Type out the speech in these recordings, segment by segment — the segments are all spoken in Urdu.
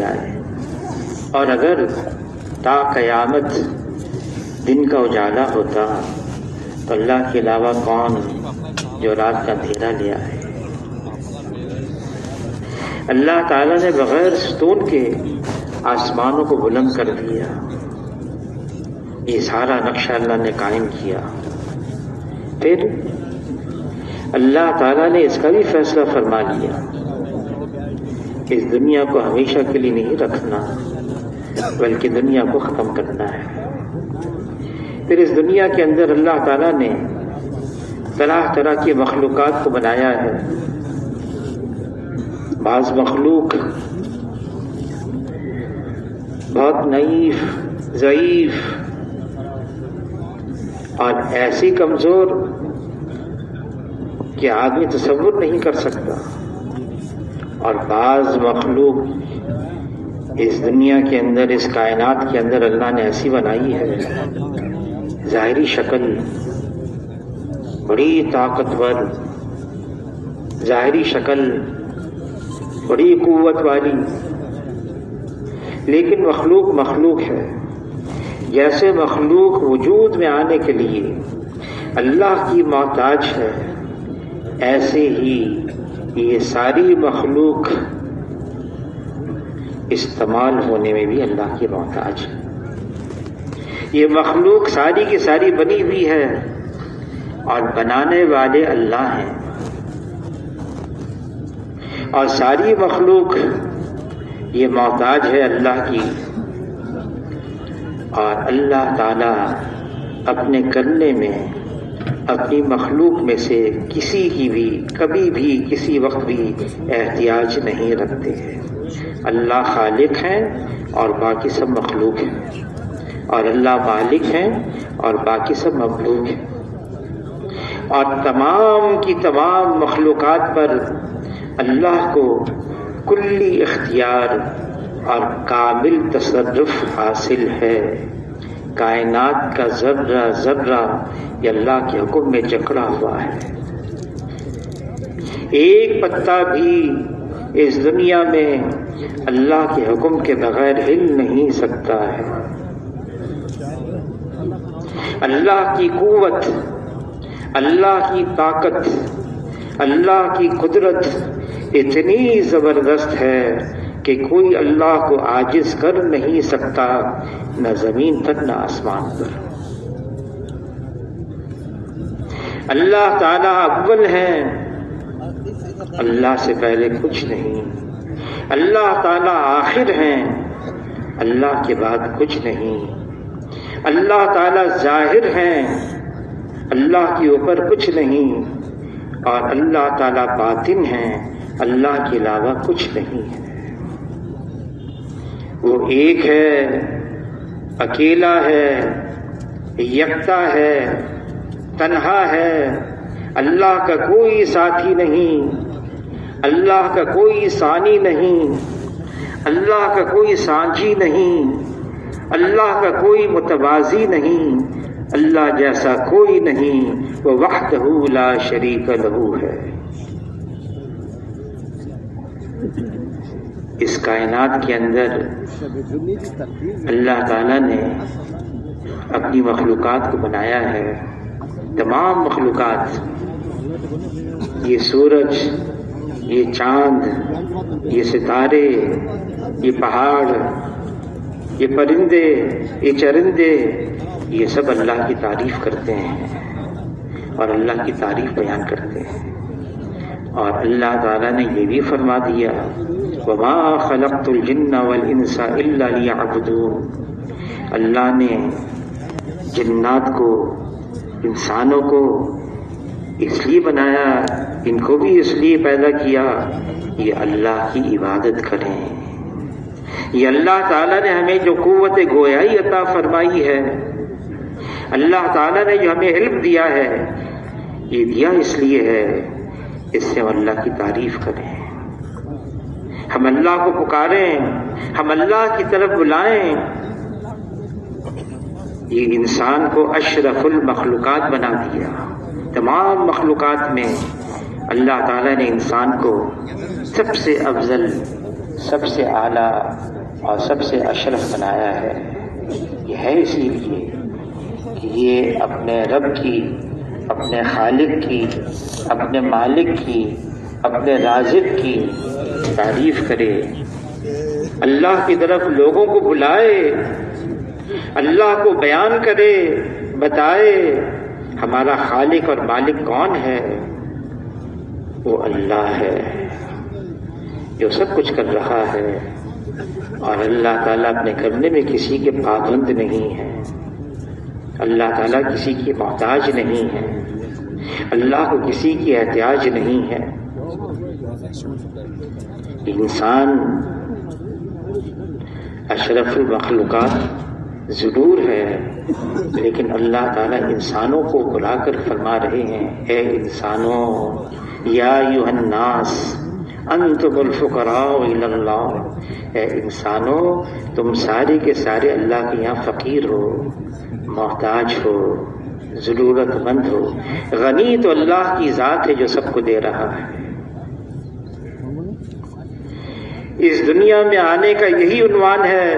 جائے، اور اگر تا قیامت دن کا اجالا ہوتا تو اللہ کے علاوہ کون جو رات کا اندھیرا لے آئے؟ اللہ تعالیٰ نے بغیر ستون کے آسمانوں کو بلند کر دیا، یہ سارا نقشہ اللہ نے قائم کیا۔ پھر اللہ تعالیٰ نے اس کا بھی فیصلہ فرما لیا کہ اس دنیا کو ہمیشہ کے لیے نہیں رکھنا بلکہ دنیا کو ختم کرنا ہے۔ پھر اس دنیا کے اندر اللہ تعالیٰ نے طرح طرح کی مخلوقات کو بنایا ہے۔ بعض مخلوق بہت نحیف، ضعیف اور ایسی کمزور کہ آدمی تصور نہیں کر سکتا، اور بعض مخلوق اس دنیا کے اندر، اس کائنات کے اندر اللہ نے ایسی بنائی ہے، ظاہری شکل بڑی طاقتور، ظاہری شکل بڑی قوت والی، لیکن مخلوق مخلوق ہے۔ جیسے مخلوق وجود میں آنے کے لیے اللہ کی محتاج ہے، ایسے ہی یہ ساری مخلوق استعمال ہونے میں بھی اللہ کی محتاج ہے۔ یہ مخلوق ساری کی ساری بنی ہوئی ہے اور بنانے والے اللہ ہیں، اور ساری مخلوق یہ محتاج ہے اللہ کی، اور اللہ تعالی اپنے کرنے میں اپنی مخلوق میں سے کسی کی بھی کبھی بھی کسی وقت بھی احتیاج نہیں رکھتے ہیں۔ اللہ خالق ہیں اور باقی سب مخلوق ہیں، اور اللہ مالک ہیں اور باقی سب مخلوق ہیں، اور تمام کی تمام مخلوقات پر اللہ کو کلی اختیار اور کامل تصرف حاصل ہے۔ کائنات کا ذرہ ذرہ یہ اللہ کے حکم میں جکڑا ہوا ہے۔ ایک پتا بھی اس دنیا میں اللہ کے حکم کے بغیر ہل نہیں سکتا ہے۔ اللہ کی قوت، اللہ کی طاقت، اللہ کی قدرت اتنی زبردست ہے کہ کوئی اللہ کو عاجز کر نہیں سکتا، نہ زمین پر نہ آسمان پر۔ اللہ تعالیٰ اول ہیں، اللہ سے پہلے کچھ نہیں۔ اللہ تعالیٰ آخر ہیں، اللہ کے بعد کچھ نہیں۔ اللہ تعالیٰ ظاہر ہیں، اللہ کے اوپر کچھ نہیں، اور اللہ تعالیٰ باطن ہیں، اللہ کے علاوہ کچھ نہیں ہے۔ وہ ایک ہے، اکیلا ہے، یکتا ہے، تنہا ہے۔ اللہ کا کوئی ساتھی نہیں، اللہ کا کوئی ثانی نہیں، اللہ کا کوئی سانجھی نہیں، اللہ کا کوئی متوازی نہیں، اللہ جیسا کوئی نہیں، وہ وحدہ لا شریک لہ ہے۔ اس کائنات کے اندر اللہ تعالیٰ نے اپنی مخلوقات کو بنایا ہے۔ تمام مخلوقات، یہ سورج، یہ چاند، یہ ستارے، یہ پہاڑ، یہ پرندے، یہ چرندے، یہ سب اللہ کی تعریف کرتے ہیں اور اللہ کی تعریف بیان کرتے ہیں۔ اور اللہ تعالیٰ نے یہ بھی فرما دیا، وَمَا خَلَقْتُ الْجِنَّ وَالْإِنسَ إِلَّا لِيَعْبُدُونَ۔ اللہ نے جنات کو، انسانوں کو اس لیے بنایا، ان کو بھی اس لیے پیدا کیا، یہ اللہ کی عبادت کریں۔ یہ اللہ تعالیٰ نے ہمیں جو قوت گویائی عطا فرمائی ہے، اللہ تعالیٰ نے جو ہمیں علم دیا ہے، یہ دیا اس لیے ہے اس سے ہم اللہ کی تعریف کریں، ہم اللہ کو پکاریں، ہم اللہ کی طرف بلائیں۔ یہ انسان کو اشرف المخلوقات بنا دیا۔ تمام مخلوقات میں اللہ تعالیٰ نے انسان کو سب سے افضل، سب سے اعلیٰ اور سب سے اشرف بنایا ہے، یہ ہے اسی لیے کہ یہ اپنے رب کی، اپنے خالق کی، اپنے مالک کی، اپنے رازق کی تعریف کرے، اللہ کی طرف لوگوں کو بلائے، اللہ کو بیان کرے، بتائے ہمارا خالق اور مالک کون ہے؟ وہ اللہ ہے جو سب کچھ کر رہا ہے، اور اللہ تعالیٰ اپنے کرنے میں کسی کے پابند نہیں ہے، اللہ تعالیٰ کسی کی محتاج نہیں ہے، اللہ کو کسی کی احتیاج نہیں ہے۔ انسان اشرف المخلوقات ضرور ہے، لیکن اللہ تعالیٰ انسانوں کو بلا کر فرما رہے ہیں، اے انسانوں، یا ایھا الناس انتم الفقراء الی اللہ، اے انسانوں تم سارے کے سارے اللہ کے یہاں فقیر ہو، محتاج ہو، ضرورت مند ہو۔ غنی تو اللہ کی ذات ہے جو سب کو دے رہا ہے۔ اس دنیا میں آنے کا یہی عنوان ہے،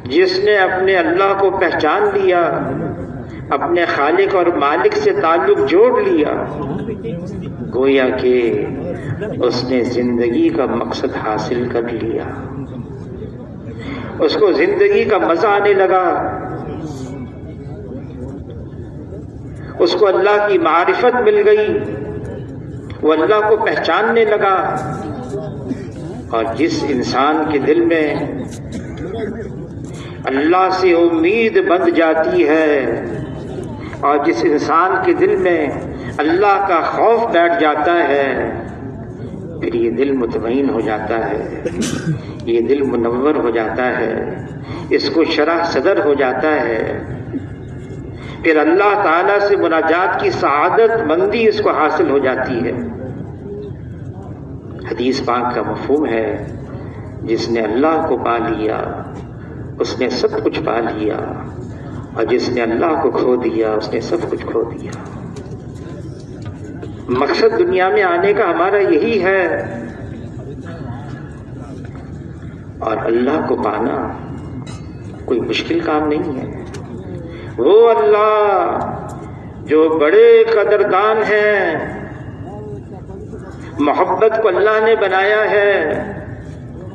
جس نے اپنے اللہ کو پہچان لیا، اپنے خالق اور مالک سے تعلق جوڑ لیا، گویا کہ اس نے زندگی کا مقصد حاصل کر لیا، اس کو زندگی کا مزہ آنے لگا، اس کو اللہ کی معرفت مل گئی، وہ اللہ کو پہچاننے لگا۔ اور جس انسان کے دل میں اللہ سے امید بندھ جاتی ہے، اور جس انسان کے دل میں اللہ کا خوف بیٹھ جاتا ہے، پھر یہ دل مطمئن ہو جاتا ہے، یہ دل منور ہو جاتا ہے، اس کو شرح صدر ہو جاتا ہے، پھر اللہ تعالیٰ سے مناجات کی سعادت مندی اس کو حاصل ہو جاتی ہے۔ حدیث پاک کا مفہوم ہے، جس نے اللہ کو پا لیا اس نے سب کچھ پا لیا، اور جس نے اللہ کو کھو دیا اس نے سب کچھ کھو دیا۔ مقصد دنیا میں آنے کا ہمارا یہی ہے، اور اللہ کو پانا کوئی مشکل کام نہیں ہے۔ وہ اللہ جو بڑے قدردان ہیں، محبت کو اللہ نے بنایا ہے،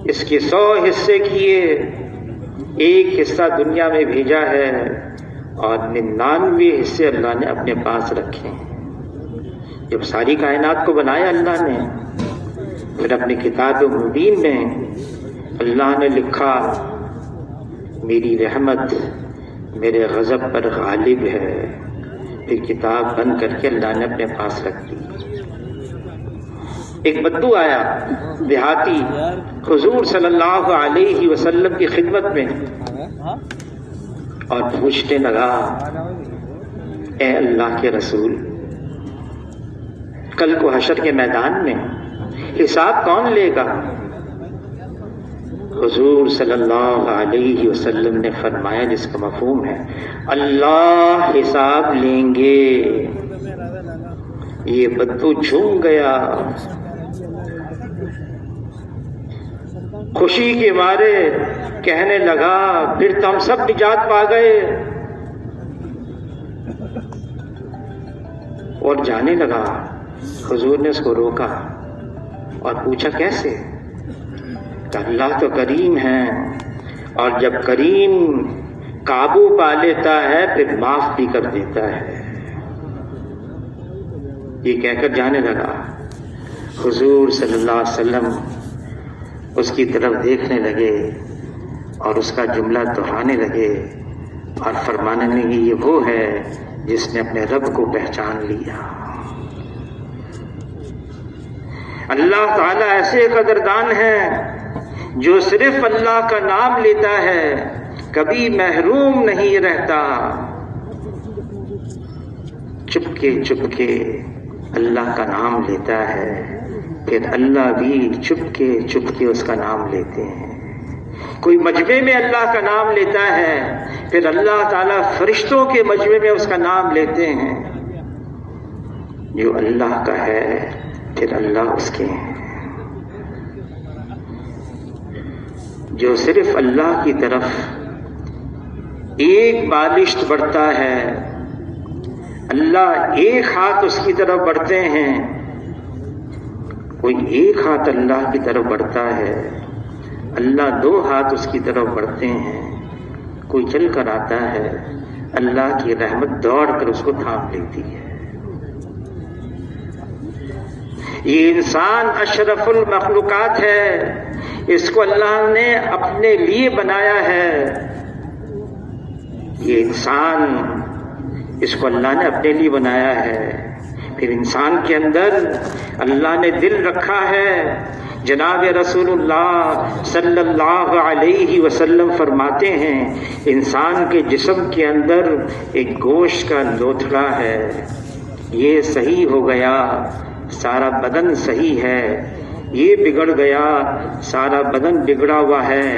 اس کے 100 حصے کیے، ایک حصہ دنیا میں بھیجا ہے، اور 99 حصے اللہ نے اپنے پاس رکھے ہیں۔ جب ساری کائنات کو بنایا اللہ نے، پھر اپنی کتاب مبین میں اللہ نے لکھا، میری رحمت میرے غضب پر غالب ہے، پھر کتاب بند کر کے اللہ نے اپنے پاس رکھ دی۔ ایک بدو آیا دیہاتی حضور صلی اللہ علیہ وسلم کی خدمت میں، اور پوچھنے لگا، اے اللہ کے رسول، کل کو حشر کے میدان میں حساب کون لے گا؟ حضور صلی اللہ علیہ وسلم نے فرمایا، جس کا مفہوم ہے اللہ حساب لیں گے۔ یہ بدو جھوم گیا، خوشی کے مارے کہنے لگا، پھر تو ہم سب نجات پا گئے، اور جانے لگا۔ حضور نے اس کو روکا اور پوچھا، کیسے؟ کہ اللہ تو کریم ہے، اور جب کریم قابو پا لیتا ہے پھر معاف بھی کر دیتا ہے۔ یہ کہہ کر جانے لگا۔ حضور صلی اللہ علیہ وسلم اس کی طرف دیکھنے لگے اور اس کا جملہ دہرانے لگے اور فرمانے لگے، یہ وہ ہے جس نے اپنے رب کو پہچان لیا۔ اللہ تعالیٰ ایسے قدردان ہیں جو صرف اللہ کا نام لیتا ہے، کبھی محروم نہیں رہتا، چپ کے اللہ کا نام لیتا ہے، پھر اللہ بھی چپ کے اس کا نام لیتے ہیں۔ کوئی مجمع میں اللہ کا نام لیتا ہے، پھر اللہ تعالیٰ فرشتوں کے مجمع میں اس کا نام لیتے ہیں۔ جو اللہ کا ہے پھر اللہ اس کے ہیں۔ جو صرف اللہ کی طرف ایک بالشت بڑھتا ہے، اللہ ایک ہاتھ اس کی طرف بڑھتے ہیں، کوئی ایک ہاتھ اللہ کی طرف بڑھتا ہے، اللہ دو ہاتھ اس کی طرف بڑھتے ہیں، کوئی چل کر آتا ہے، اللہ کی رحمت دوڑ کر اس کو تھام لیتی ہے۔ یہ انسان اشرف المخلوقات ہے، اس کو اللہ نے اپنے لیے بنایا ہے۔ یہ انسان، اس کو اللہ نے اپنے لیے بنایا ہے۔ پھر انسان کے اندر اللہ نے دل رکھا ہے۔ جناب رسول اللہ صلی اللہ علیہ وسلم فرماتے ہیں انسان کے جسم کے اندر ایک گوشت کا لوتھڑا ہے، یہ صحیح ہو گیا سارا بدن صحیح ہے، یہ بگڑ گیا سارا بدن بگڑا ہوا ہے،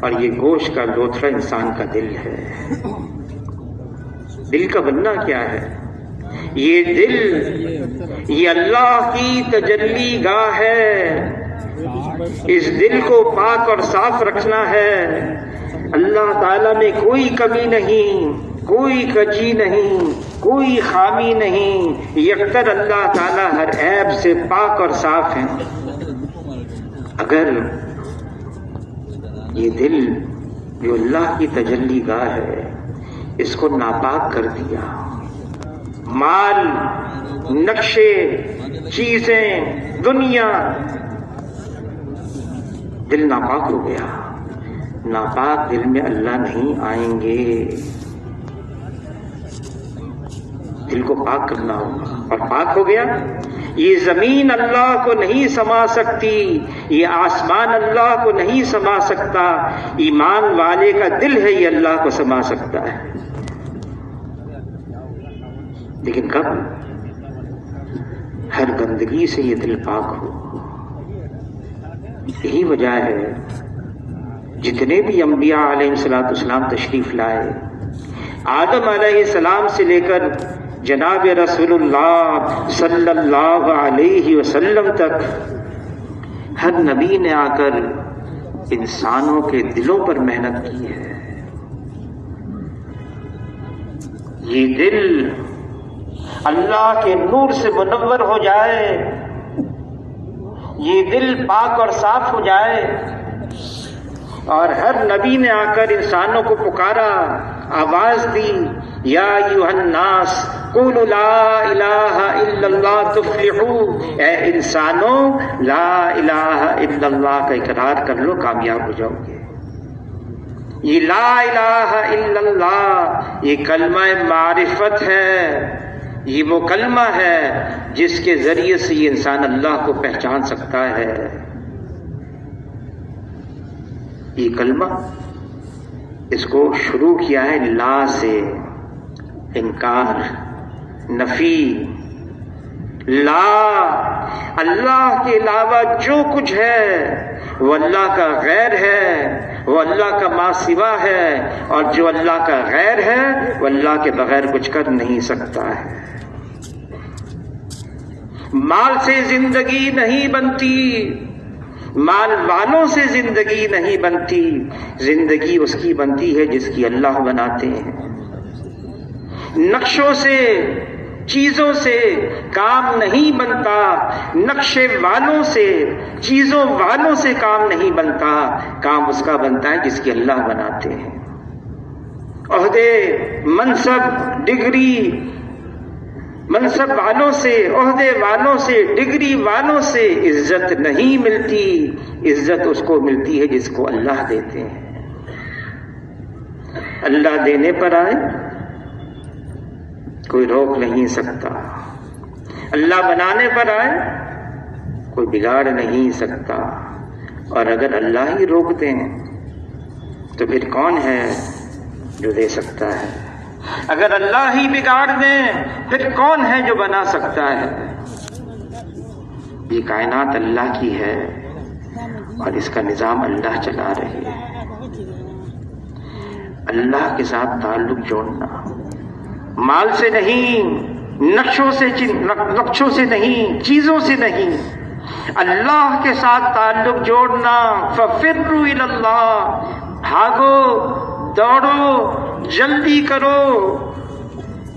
اور یہ گوشت کا لوتھڑا انسان کا دل ہے۔ دل کا بننا کیا ہے؟ یہ دل، یہ اللہ کی تجلی گاہ ہے۔ اس دل کو پاک اور صاف رکھنا ہے۔ اللہ تعالیٰ میں کوئی کمی نہیں، کوئی کجی نہیں، کوئی خامی نہیں، یکسر اللہ تعالیٰ ہر عیب سے پاک اور صاف ہیں۔ اگر یہ دل جو اللہ کی تجلی گاہ ہے اس کو ناپاک کر دیا، مال، نقشے، چیزیں، دنیا، دل ناپاک ہو گیا، ناپاک دل میں اللہ نہیں آئیں گے۔ دل کو پاک کرنا ہوگا، اور پاک ہو گیا۔ یہ زمین اللہ کو نہیں سما سکتی، یہ آسمان اللہ کو نہیں سما سکتا، ایمان والے کا دل ہے یہ اللہ کو سما سکتا ہے۔ لیکن کب؟ ہر گندگی سے یہ دل پاک ہو۔ یہی وجہ ہے جتنے بھی انبیاء علیہ السلام تشریف لائے، آدم علیہ السلام سے لے کر جناب رسول اللہ صلی اللہ علیہ وسلم تک، ہر نبی نے آ کر انسانوں کے دلوں پر محنت کی ہے۔ یہ دل اللہ کے نور سے منور ہو جائے، یہ دل پاک اور صاف ہو جائے، اور ہر نبی نے آ کر انسانوں کو پکارا، آواز دی، یا ایھا الناس قولوا لا الہ الا اللہ تفلحوا، اے انسانوں لا الہ الا اللہ کا اقرار کر لو، کامیاب ہو جاؤ گے۔ یہ لا الہ الا اللہ یہ کلمہ معرفت ہے، یہ وہ کلمہ ہے جس کے ذریعے سے یہ انسان اللہ کو پہچان سکتا ہے۔ یہ کلمہ، اس کو شروع کیا ہے لا سے، انکار، نفی۔ لا، اللہ کے علاوہ جو کچھ ہے وہ اللہ کا غیر ہے، وہ اللہ کا ما سوا ہے، اور جو اللہ کا غیر ہے وہ اللہ کے بغیر کچھ کر نہیں سکتا ہے۔ مال سے زندگی نہیں بنتی، مال والوں سے زندگی نہیں بنتی، زندگی اس کی بنتی ہے جس کی اللہ بناتے ہیں۔ نقشوں سے، چیزوں سے کام نہیں بنتا، نقشے والوں سے، چیزوں والوں سے کام نہیں بنتا، کام اس کا بنتا ہے جس کی اللہ بناتے ہیں۔ عہدے، منصب، ڈگری، منصب والوں سے، عہدے والوں سے، ڈگری والوں سے عزت نہیں ملتی، عزت اس کو ملتی ہے جس کو اللہ دیتے ہیں۔ اللہ دینے پر آئے کوئی روک نہیں سکتا، اللہ بنانے پر آئے کوئی بگاڑ نہیں سکتا، اور اگر اللہ ہی روک دیں تو پھر کون ہے جو دے سکتا ہے؟ اگر اللہ ہی بگاڑ دیں پھر کون ہے جو بنا سکتا ہے؟ یہ کائنات اللہ کی ہے اور اس کا نظام اللہ چلا رہے ہیں۔ اللہ کے ساتھ تعلق جوڑنا، مال سے نہیں، نقشوں سے نہیں، چیزوں سے نہیں، اللہ کے ساتھ تعلق جوڑنا، ففروا الی اللہ، بھاگو، دوڑو، جلدی کرو،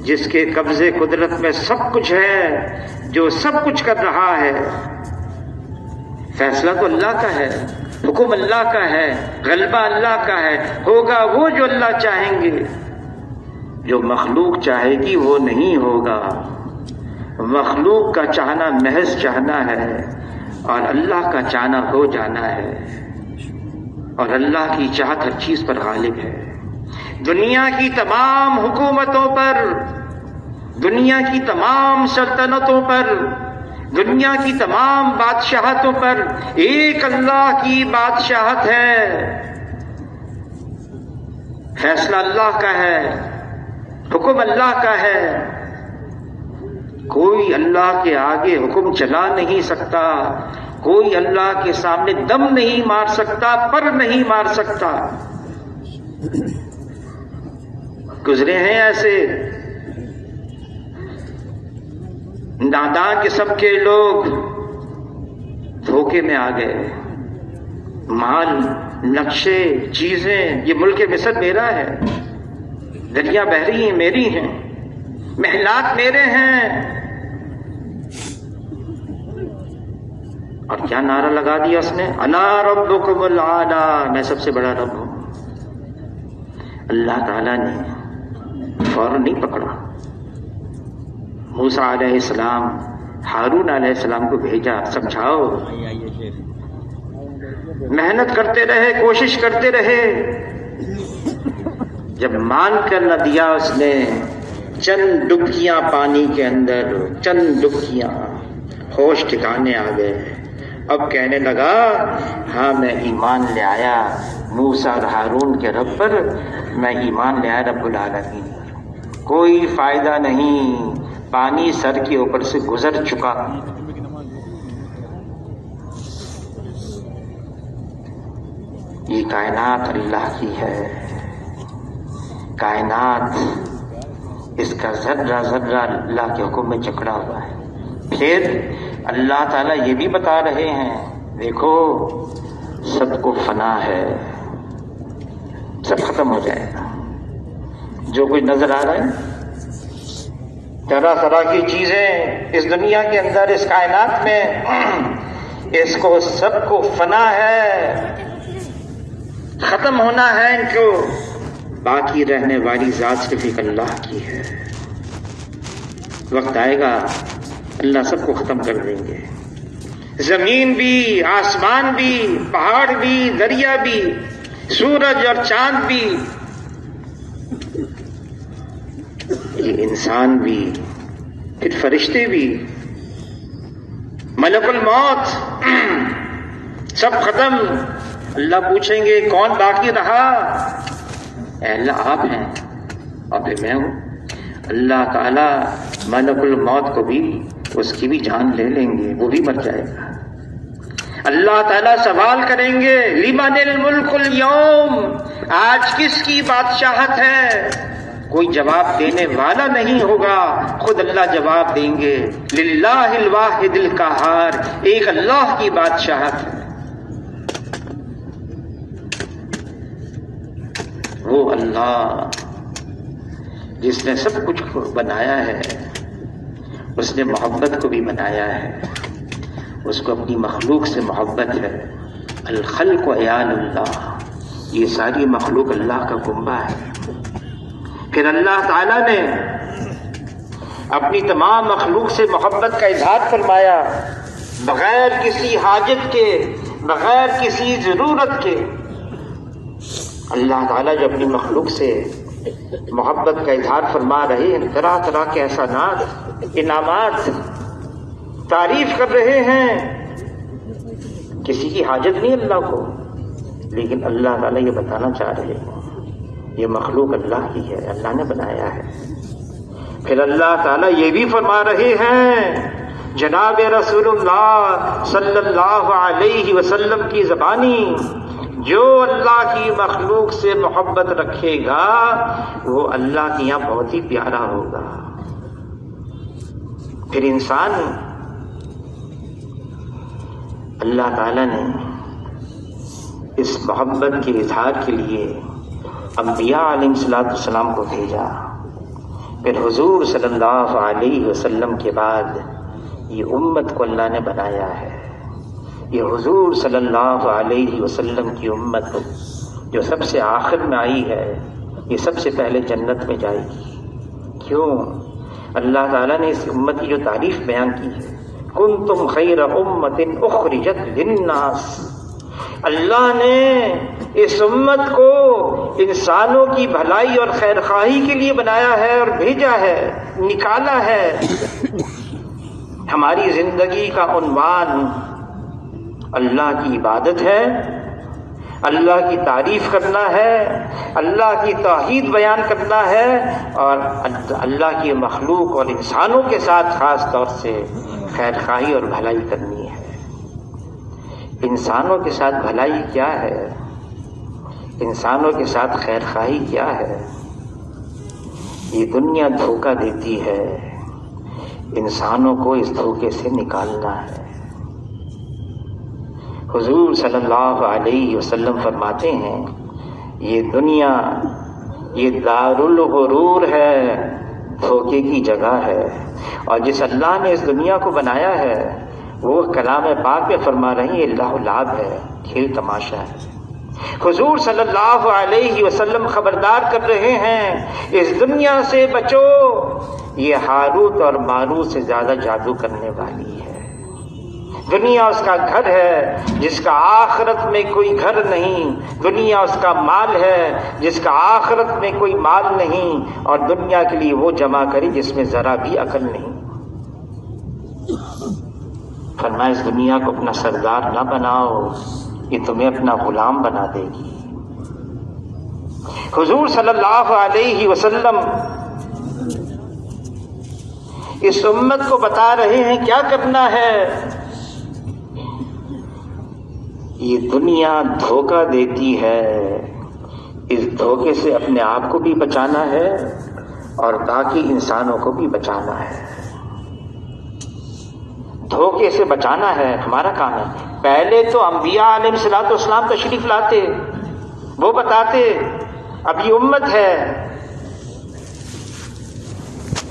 جس کے قبضے قدرت میں سب کچھ ہے، جو سب کچھ کر رہا ہے۔ فیصلہ تو اللہ کا ہے، حکم اللہ کا ہے، غلبہ اللہ کا ہے، ہوگا وہ جو اللہ چاہیں گے۔ جو مخلوق چاہے گی وہ نہیں ہوگا، مخلوق کا چاہنا محض چاہنا ہے، اور اللہ کا چاہنا ہو جانا ہے، اور اللہ کی چاہت ہر چیز پر غالب ہے۔ دنیا کی تمام حکومتوں پر، دنیا کی تمام سلطنتوں پر، دنیا کی تمام بادشاہتوں پر ایک اللہ کی بادشاہت ہے، فیصلہ اللہ کا ہے، حکم اللہ کا ہے۔ کوئی اللہ کے آگے حکم چلا نہیں سکتا، کوئی اللہ کے سامنے دم نہیں مار سکتا، پر نہیں مار سکتا۔ گزرے ہیں ایسے ناداں قسم کے لوگ، دھوکے میں آ گئے۔ مال، نقشے، چیزیں، یہ ملک مصر میرا ہے، دریا بہ رہی ہیں میری ہیں، محلات میرے ہیں، اور کیا نعرہ لگا دیا اس نے، انا ربکم الاعلی، میں سب سے بڑا رب ہوں۔ اللہ تعالیٰ نے فوراً نہیں پکڑا، موسیٰ علیہ السلام، ہارون علیہ السلام کو بھیجا، سمجھاؤ، محنت کرتے رہے، کوشش کرتے رہے۔ جب مان کر نہ دیا اس نے، چند ڈبکیاں پانی کے اندر، چند ڈبکیاں، ہوش ٹھکانے آ گئے۔ اب کہنے لگا ہاں میں ایمان لے آیا موسیٰ اور ہارون کے رب پر، میں ایمان لے آیا رب العالمین پر۔ کوئی فائدہ نہیں، پانی سر کے اوپر سے گزر چکا۔ یہ کائنات اللہ کی ہے، کائنات، اس کا ذرہ ذرہ اللہ کے حکم میں جکڑا ہوا ہے۔ پھر اللہ تعالیٰ یہ بھی بتا رہے ہیں، دیکھو سب کو فنا ہے، سب ختم ہو جائے گا۔ جو کچھ نظر آ رہا ہے، طرح طرح کی چیزیں اس دنیا کے اندر، اس کائنات میں، اس کو سب کو فنا ہے، ختم ہونا ہے ان کو، باقی رہنے والی ذات صرف ایک اللہ کی ہے۔ وقت آئے گا اللہ سب کو ختم کر دیں گے، زمین بھی، آسمان بھی، پہاڑ بھی، دریا بھی، سورج اور چاند بھی، یہ انسان بھی، پھر فرشتے بھی، ملک الموت، سب ختم۔ اللہ پوچھیں گے کون باقی رہا؟ اے اللہ آپ ہیں اور پھر میں ہوں۔ اللہ تعالیٰ ملک الموت کو بھی، اس کی بھی جان لے لیں گے، وہ بھی مر جائے گا۔ اللہ تعالیٰ سوال کریں گے لمن الملک اليوم، آج کس کی بادشاہت ہے؟ کوئی جواب دینے والا نہیں ہوگا، خود اللہ جواب دیں گے، للہ الواحد القہار، ایک اللہ کی بادشاہت ہے۔ وہ اللہ جس نے سب کچھ بنایا ہے، اس نے محبت کو بھی بنایا ہے، اس کو اپنی مخلوق سے محبت ہے۔ الخلق عیال اللہ، یہ ساری مخلوق اللہ کا کنبہ ہے۔ پھر اللہ تعالیٰ نے اپنی تمام مخلوق سے محبت کا اظہار فرمایا، بغیر کسی حاجت کے، بغیر کسی ضرورت کے۔ اللہ تعالیٰ جو اپنی مخلوق سے محبت کا اظہار فرما رہے ہیں، طرح طرح کے احسانات، انعامات، تعریف کر رہے ہیں۔ کسی کی حاجت نہیں اللہ کو، لیکن اللہ تعالیٰ یہ بتانا چاہ رہے ہیں یہ مخلوق اللہ کی ہے، اللہ نے بنایا ہے۔ پھر اللہ تعالیٰ یہ بھی فرما رہے ہیں، جناب رسول اللہ صلی اللہ علیہ وسلم کی زبانی، جو اللہ کی مخلوق سے محبت رکھے گا وہ اللہ کے یہاں بہت ہی پیارا ہوگا۔ پھر انسان اللہ تعالیٰ نے اس محبت کے اظہار کے لیے انبیاء علیہ السلام کو بھیجا، پھر حضور صلی اللہ علیہ وسلم کے بعد یہ امت کو اللہ نے بنایا ہے۔ یہ حضور صلی اللہ علیہ وسلم کی امت جو سب سے آخر میں آئی ہے، یہ سب سے پہلے جنت میں جائے گی۔ کیوں؟ اللہ تعالیٰ نے اس امت کی جو تعریف بیان کی ہے، کنتم خیر امت اخرجت للناس، اللہ نے اس امت کو انسانوں کی بھلائی اور خیر خواہی کے لیے بنایا ہے اور بھیجا ہے، نکالا ہے۔ ہماری زندگی کا عنوان اللہ کی عبادت ہے، اللہ کی تعریف کرنا ہے، اللہ کی توحید بیان کرنا ہے، اور اللہ کی مخلوق اور انسانوں کے ساتھ خاص طور سے خیر خواہی اور بھلائی کرنی ہے۔ انسانوں کے ساتھ بھلائی کیا ہے؟ انسانوں کے ساتھ خیر خواہی کیا ہے؟ یہ دنیا دھوکہ دیتی ہے، انسانوں کو اس دھوکے سے نکالنا ہے۔ حضور صلی اللہ علیہ وسلم فرماتے ہیں، یہ دنیا یہ دارالغرور ہے، دھوکے کی جگہ ہے، اور جس اللہ نے اس دنیا کو بنایا ہے وہ کلام پاک میں فرما رہے ہیں یہ اللہ لعب ہے، کھیل تماشا ہے۔ حضور صلی اللہ علیہ وسلم خبردار کر رہے ہیں، اس دنیا سے بچو، یہ ہاروت اور ماروت سے زیادہ جادو کرنے والی ہے۔ دنیا اس کا گھر ہے جس کا آخرت میں کوئی گھر نہیں، دنیا اس کا مال ہے جس کا آخرت میں کوئی مال نہیں، اور دنیا کے لیے وہ جمع کرے جس میں ذرا بھی عقل نہیں۔ فرمایا اس دنیا کو اپنا سردار نہ بناؤ، یہ تمہیں اپنا غلام بنا دے گی۔ حضور صلی اللہ علیہ وسلم اس امت کو بتا رہے ہیں کیا کرنا ہے۔ یہ دنیا دھوکہ دیتی ہے، اس دھوکے سے اپنے آپ کو بھی بچانا ہے اور باقی انسانوں کو بھی بچانا ہے۔ دھوکے سے بچانا ہے ہمارا کام ہے۔ پہلے تو انبیاء علیہ السلام تشریف لاتے، وہ بتاتے، اب یہ امت ہے۔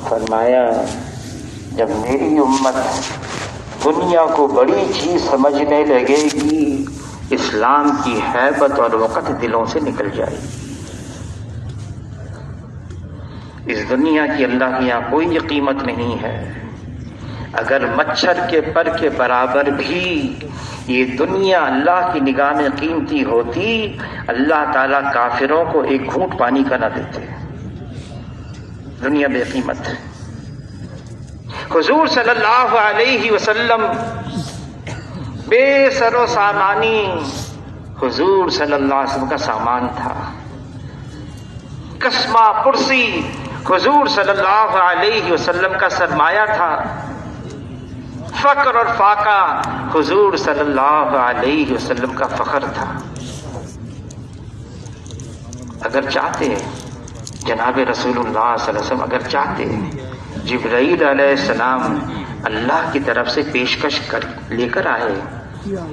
فرمایا جب میری امت دنیا کو بڑی چیز سمجھنے لگے گی، اسلام کی ہیبت اور وقت دلوں سے نکل جائے گی۔ اس دنیا کی اللہ کے یہاں کوئی قیمت نہیں ہے۔ اگر مچھر کے پر کے برابر بھی یہ دنیا اللہ کی نگاہ میں قیمتی ہوتی، اللہ تعالیٰ کافروں کو ایک گھونٹ پانی کا نہ دیتے۔ دنیا بے قیمت ہے۔ حضور صلی اللہ علیہ وسلم بے سر و سامانی، حضور صلی اللہ علیہ وسلم کا سامان تھا۔ قسمہ کرسی حضور صلی اللہ علیہ وسلم کا سرمایہ تھا۔ فقر اور فاقہ حضور صلی اللہ علیہ وسلم کا فخر تھا۔ اگر چاہتے جناب رسول اللہ صلی اللہ علیہ وسلم، اگر چاہتے جبرائیل علیہ السلام اللہ کی طرف سے پیشکش لے کر آئے،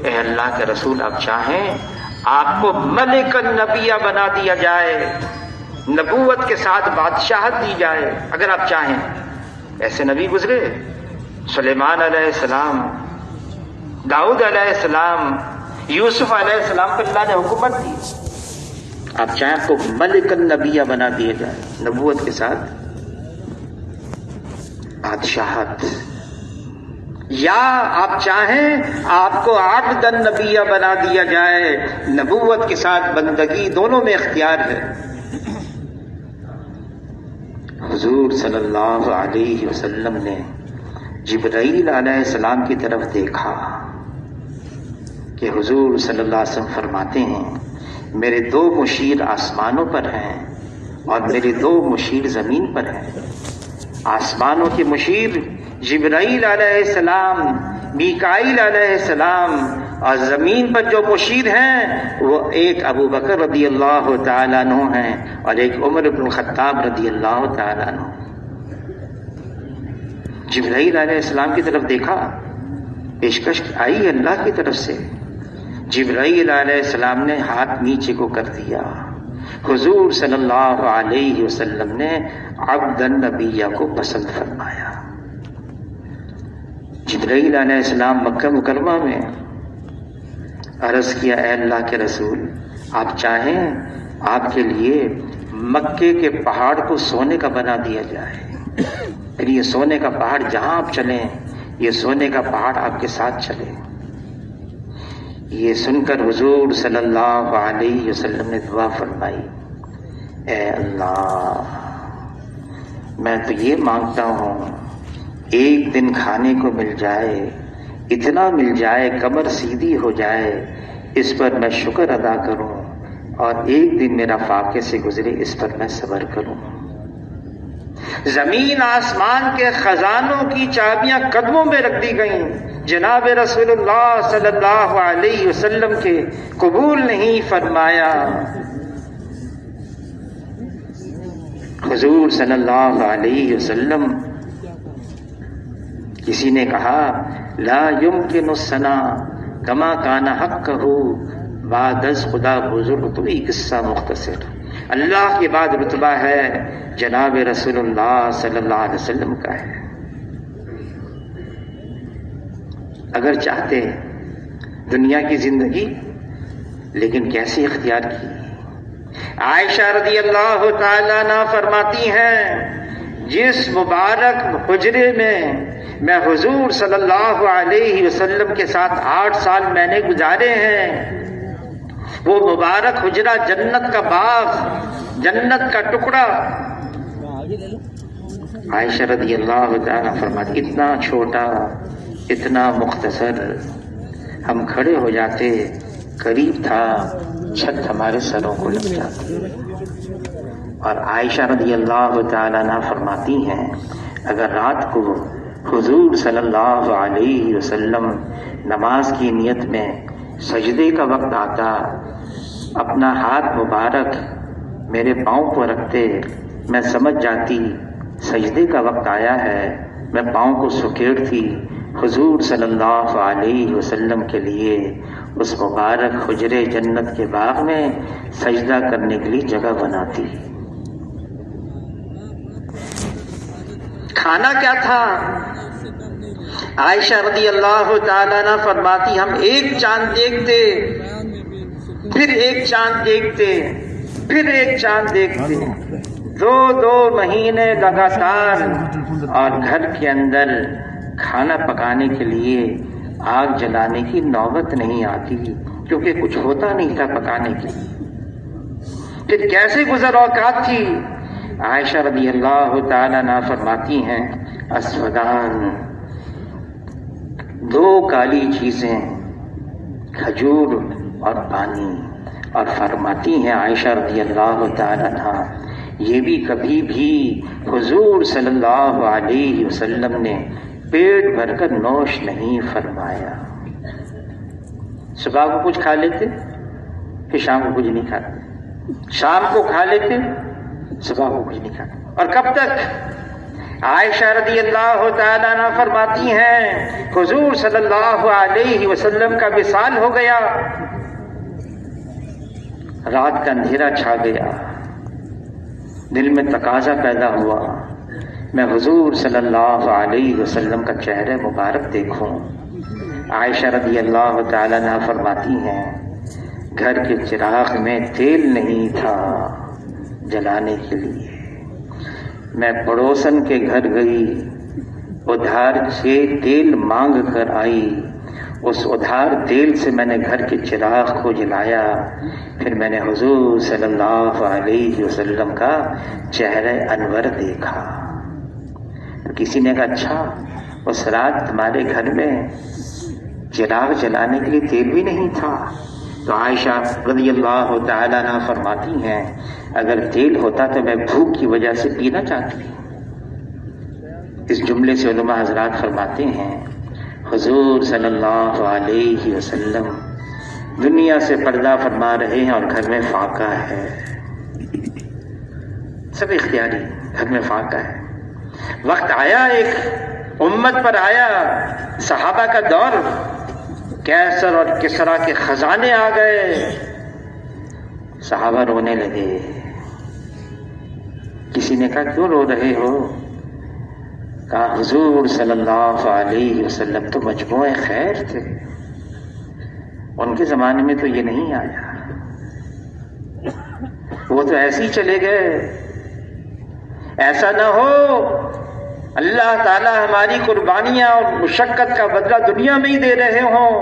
اے اللہ کے رسول آپ چاہیں آپ کو ملک النبیہ بنا دیا جائے، نبوت کے ساتھ بادشاہت دی جائے، اگر آپ چاہیں۔ ایسے نبی گزرے، سلیمان علیہ السلام، داؤد علیہ السلام، یوسف علیہ السلام کو اللہ نے حکومت دی، آپ چاہیں آپ کو ملک النبیہ بنا دیا جائے، نبوت کے ساتھ بادشاہت، یا آپ چاہیں آپ کو عبد النبیہ بنا دیا جائے، نبوت کے ساتھ بندگی، دونوں میں اختیار ہے۔ حضور صلی اللہ علیہ وسلم نے جبرائیل علیہ السلام کی طرف دیکھا کہ حضور صلی اللہ علیہ وسلم فرماتے ہیں میرے 2 مشیر آسمانوں پر ہیں اور میرے 2 مشیر زمین پر ہیں۔ آسمانوں کے مشیر جبرائیل علیہ السلام، میکائیل علیہ السلام، اور زمین پر جو مشیر ہیں وہ ایک ابو بکر رضی اللہ تعالیٰ عنہ ہیں اور ایک عمر بن الخطاب رضی اللہ تعالیٰ عنہ۔ جبرائیل علیہ السلام کی طرف دیکھا، پیشکش آئی اللہ کی طرف سے. جبرائیل علیہ السلام نے ہاتھ نیچے کو کر دیا. حضور صلی اللہ علیہ وسلم نے عبد النبیہ کو پسند فرمایا. جبرائیل علیہ السلام مکہ مکرمہ میں عرض کیا اے اللہ کے رسول آپ چاہیں آپ کے لیے مکے کے پہاڑ کو سونے کا بنا دیا جائے. پھر یہ سونے کا پہاڑ جہاں آپ چلیں یہ سونے کا پہاڑ آپ کے ساتھ چلے. یہ سن کر حضور صلی اللہ علیہ وسلم نے دعا فرمائی اے اللہ میں تو یہ مانگتا ہوں ایک دن کھانے کو مل جائے, اتنا مل جائے کمر سیدھی ہو جائے, اس پر میں شکر ادا کروں, اور ایک دن میرا فاقے سے گزرے اس پر میں صبر کروں. زمین آسمان کے خزانوں کی چابیاں قدموں میں رکھ دی گئیں, جناب رسول اللہ صلی اللہ علیہ وسلم کے قبول نہیں فرمایا. حضور صلی اللہ علیہ وسلم کسی نے کہا لا یمکن الثنا کما کان حقہ بعد از خدا بزرگ, تو یہ قصہ مختصر اللہ کے بعد رتبہ ہے جناب رسول اللہ صلی اللہ علیہ وسلم کا ہے. اگر چاہتے دنیا کی زندگی لیکن کیسے اختیار کی. عائشہ رضی اللہ تعالیٰ عنہا فرماتی ہیں جس مبارک حجرے میں حضور صلی اللہ علیہ وسلم کے ساتھ 8 سال میں نے گزارے ہیں, وہ مبارک حجرہ جنت کا باغ, جنت کا ٹکڑا. عائشہ رضی اللہ تعالیٰ فرماتی اتنا چھوٹا اتنا مختصر, ہم کھڑے ہو جاتے قریب تھا چھت ہمارے سروں کو لگ جاتی. اور عائشہ رضی اللہ تعالیٰ عنہ فرماتی ہیں اگر رات کو حضور صلی اللہ علیہ وسلم نماز کی نیت میں سجدے کا وقت آتا, اپنا ہاتھ مبارک میرے پاؤں کو رکھتے, میں سمجھ جاتی سجدے کا وقت آیا ہے, میں پاؤں کو سکیڑتی, حضور صلی اللہ علیہ وسلم کے لیے اس مبارک حجرے جنت کے باغ میں سجدہ کرنے کے لیے جگہ بناتی. کھانا کیا تھا؟ عائشہ رضی اللہ تعالیٰ عنہ فرماتی ہم ایک چاند دیکھتے, پھر ایک چاند دیکھتے, پھر ایک چاند دیکھتے, 2 مہینے لگاتار, اور گھر کے اندر کھانا پکانے کے لیے آگ جلانے کی نوبت نہیں آتی کیونکہ کچھ ہوتا نہیں تھا پکانے کے لیے. پھر کیسے گزر اوقات تھی؟ عائشہ رضی اللہ تعالیٰ عنہ فرماتی ہیں اسودان, 2 کالی چیزیں, کھجور اور پانی. اور فرماتی ہیں عائشہ رضی اللہ تعالیٰ عنہ یہ بھی کبھی بھی حضور صلی اللہ علیہ وسلم نے پیٹ بھر کر نوش نہیں فرمایا. صبح کو کچھ کھا لیتے, پھر شام کو کچھ نہیں کھاتے, شام کو کھا لیتے, صبح کو کچھ نہیں کھاتے. اور کب تک؟ عائشہ رضی اللہ تعالیٰ عنہ فرماتی ہیں حضور صلی اللہ علیہ وسلم کا وصال ہو گیا, رات کا اندھیرا چھا گیا, دل میں تقاضا پیدا ہوا میں حضور صلی اللہ علیہ وسلم کا چہرہ مبارک دیکھوں. عائشہ رضی اللہ تعالیٰ عنہ فرماتی ہیں گھر کے چراغ میں تیل نہیں تھا جلانے کے لیے, میں پڑوسن کے گھر گئی, ادھار سے تیل مانگ کر آئی, اس ادھار تیل سے میں نے گھر کے چراغ کو جلایا, پھر میں نے حضور صلی اللہ علیہ وسلم کا چہرہ انور دیکھا. کسی نے کہا اچھا اس رات تمہارے گھر میں چراغ جلانے کے لیے تیل بھی نہیں تھا؟ تو عائشہ رضی اللہ تعالیٰ عنہ فرماتی ہیں اگر تیل ہوتا تو میں بھوک کی وجہ سے پینا چاہتی. اس جملے سے علماء حضرات فرماتے ہیں حضور صلی اللہ علیہ وسلم دنیا سے پردہ فرما رہے ہیں اور گھر میں فاقہ ہے, سب اختیاری, گھر میں فاقہ ہے. وقت آیا ایک امت پر آیا صحابہ کا دور، کیسر اور کسرا کے خزانے آ گئے، صحابہ رونے لگے۔ کسی نے کہا کیوں رو رہے ہو؟ کہا حضور صلی اللہ علیہ وسلم تو مجموع خیر تھے، ان کے زمانے میں تو یہ نہیں آیا، وہ تو ایسے ہی چلے گئے۔ ایسا نہ ہو اللہ تعالی ہماری قربانیاں اور مشقت کا بدلہ دنیا میں ہی دے رہے ہوں،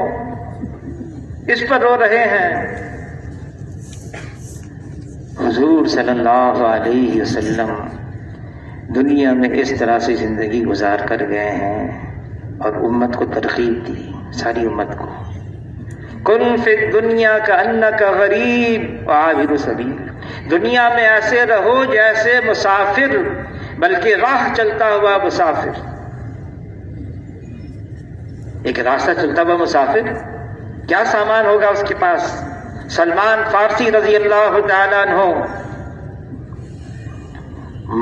اس پر رو رہے ہیں۔ حضور صلی اللہ علیہ وسلم دنیا میں اس طرح سے زندگی گزار کر گئے ہیں اور امت کو ترغیب دی، ساری امت کو، کن فی الدنیا کأنک غریب وعابر سبیل، دنیا میں ایسے رہو جیسے مسافر، بلکہ راہ چلتا ہوا مسافر۔ ایک راستہ چلتا ہوا مسافر، کیا سامان ہوگا اس کے پاس؟ سلمان فارسی رضی اللہ تعالیٰ عنہ،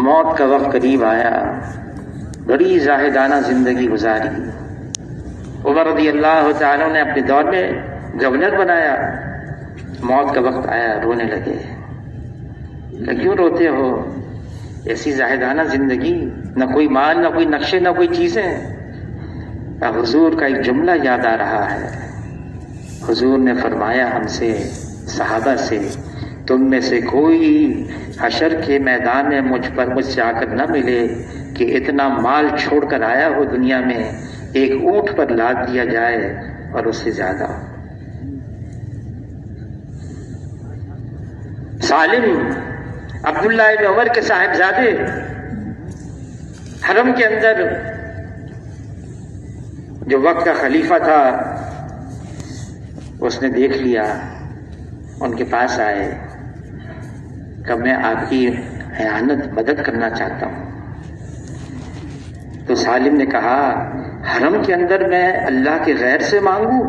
موت کا وقت قریب آیا، بڑی زاہدانہ زندگی گزاری۔ عمر رضی اللہ تعالیٰ نے اپنے دور میں گورنر بنایا، موت کا وقت آیا، رونے لگے۔ کہ کیوں روتے ہو؟ ایسی زاہدانہ زندگی، نہ کوئی مال، نہ کوئی نقشے، نہ کوئی چیزیں۔ حضور کا ایک جملہ یاد آ رہا ہے، حضور نے فرمایا ہم سے، صحابہ سے، تم میں سے کوئی حشر کے میدان میں مجھ سے آ کر نہ ملے کہ اتنا مال چھوڑ کر آیا ہو دنیا میں، ایک اونٹ پر لاد دیا جائے اور اس سے زیادہ۔ سالم عبداللہ ابن عمر کے صاحبزادے، حرم کے اندر جو وقت کا خلیفہ تھا، اس نے دیکھ لیا، ان کے پاس آئے کہ میں آپ کی اعانت مدد کرنا چاہتا ہوں۔ تو سالم نے کہا حرم کے اندر میں اللہ کے غیر سے مانگوں؟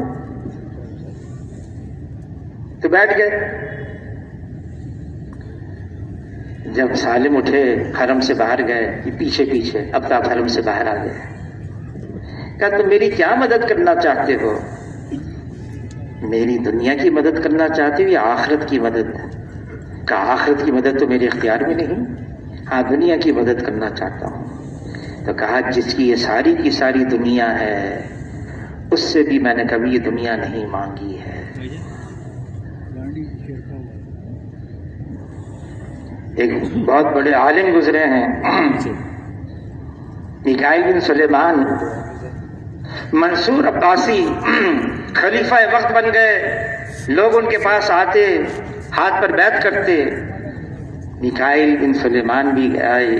تو بیٹھ گئے۔ جب سالم اٹھے حرم سے باہر گئے، یہ پیچھے پیچھے، اب تو آپ حرم سے باہر آ گئے۔ کہا تم میری کیا مدد کرنا چاہتے ہو؟ میری دنیا کی مدد کرنا چاہتے ہو یا آخرت کی مدد؟ کہا آخرت کی مدد تو میرے اختیار میں نہیں، ہاں دنیا کی مدد کرنا چاہتا ہوں۔ تو کہا جس کی یہ ساری کی ساری دنیا ہے، اس سے بھی میں نے کبھی یہ دنیا نہیں مانگی ہے۔ ایک بہت بڑے عالم گزرے ہیں، میکائیل بن سلیمان منصور عباسی، خلیفہ وقت بن گئے، لوگ ان کے پاس آتے، ہاتھ پر بیعت کرتے۔ میکائیل بن سلیمان بھی آئے،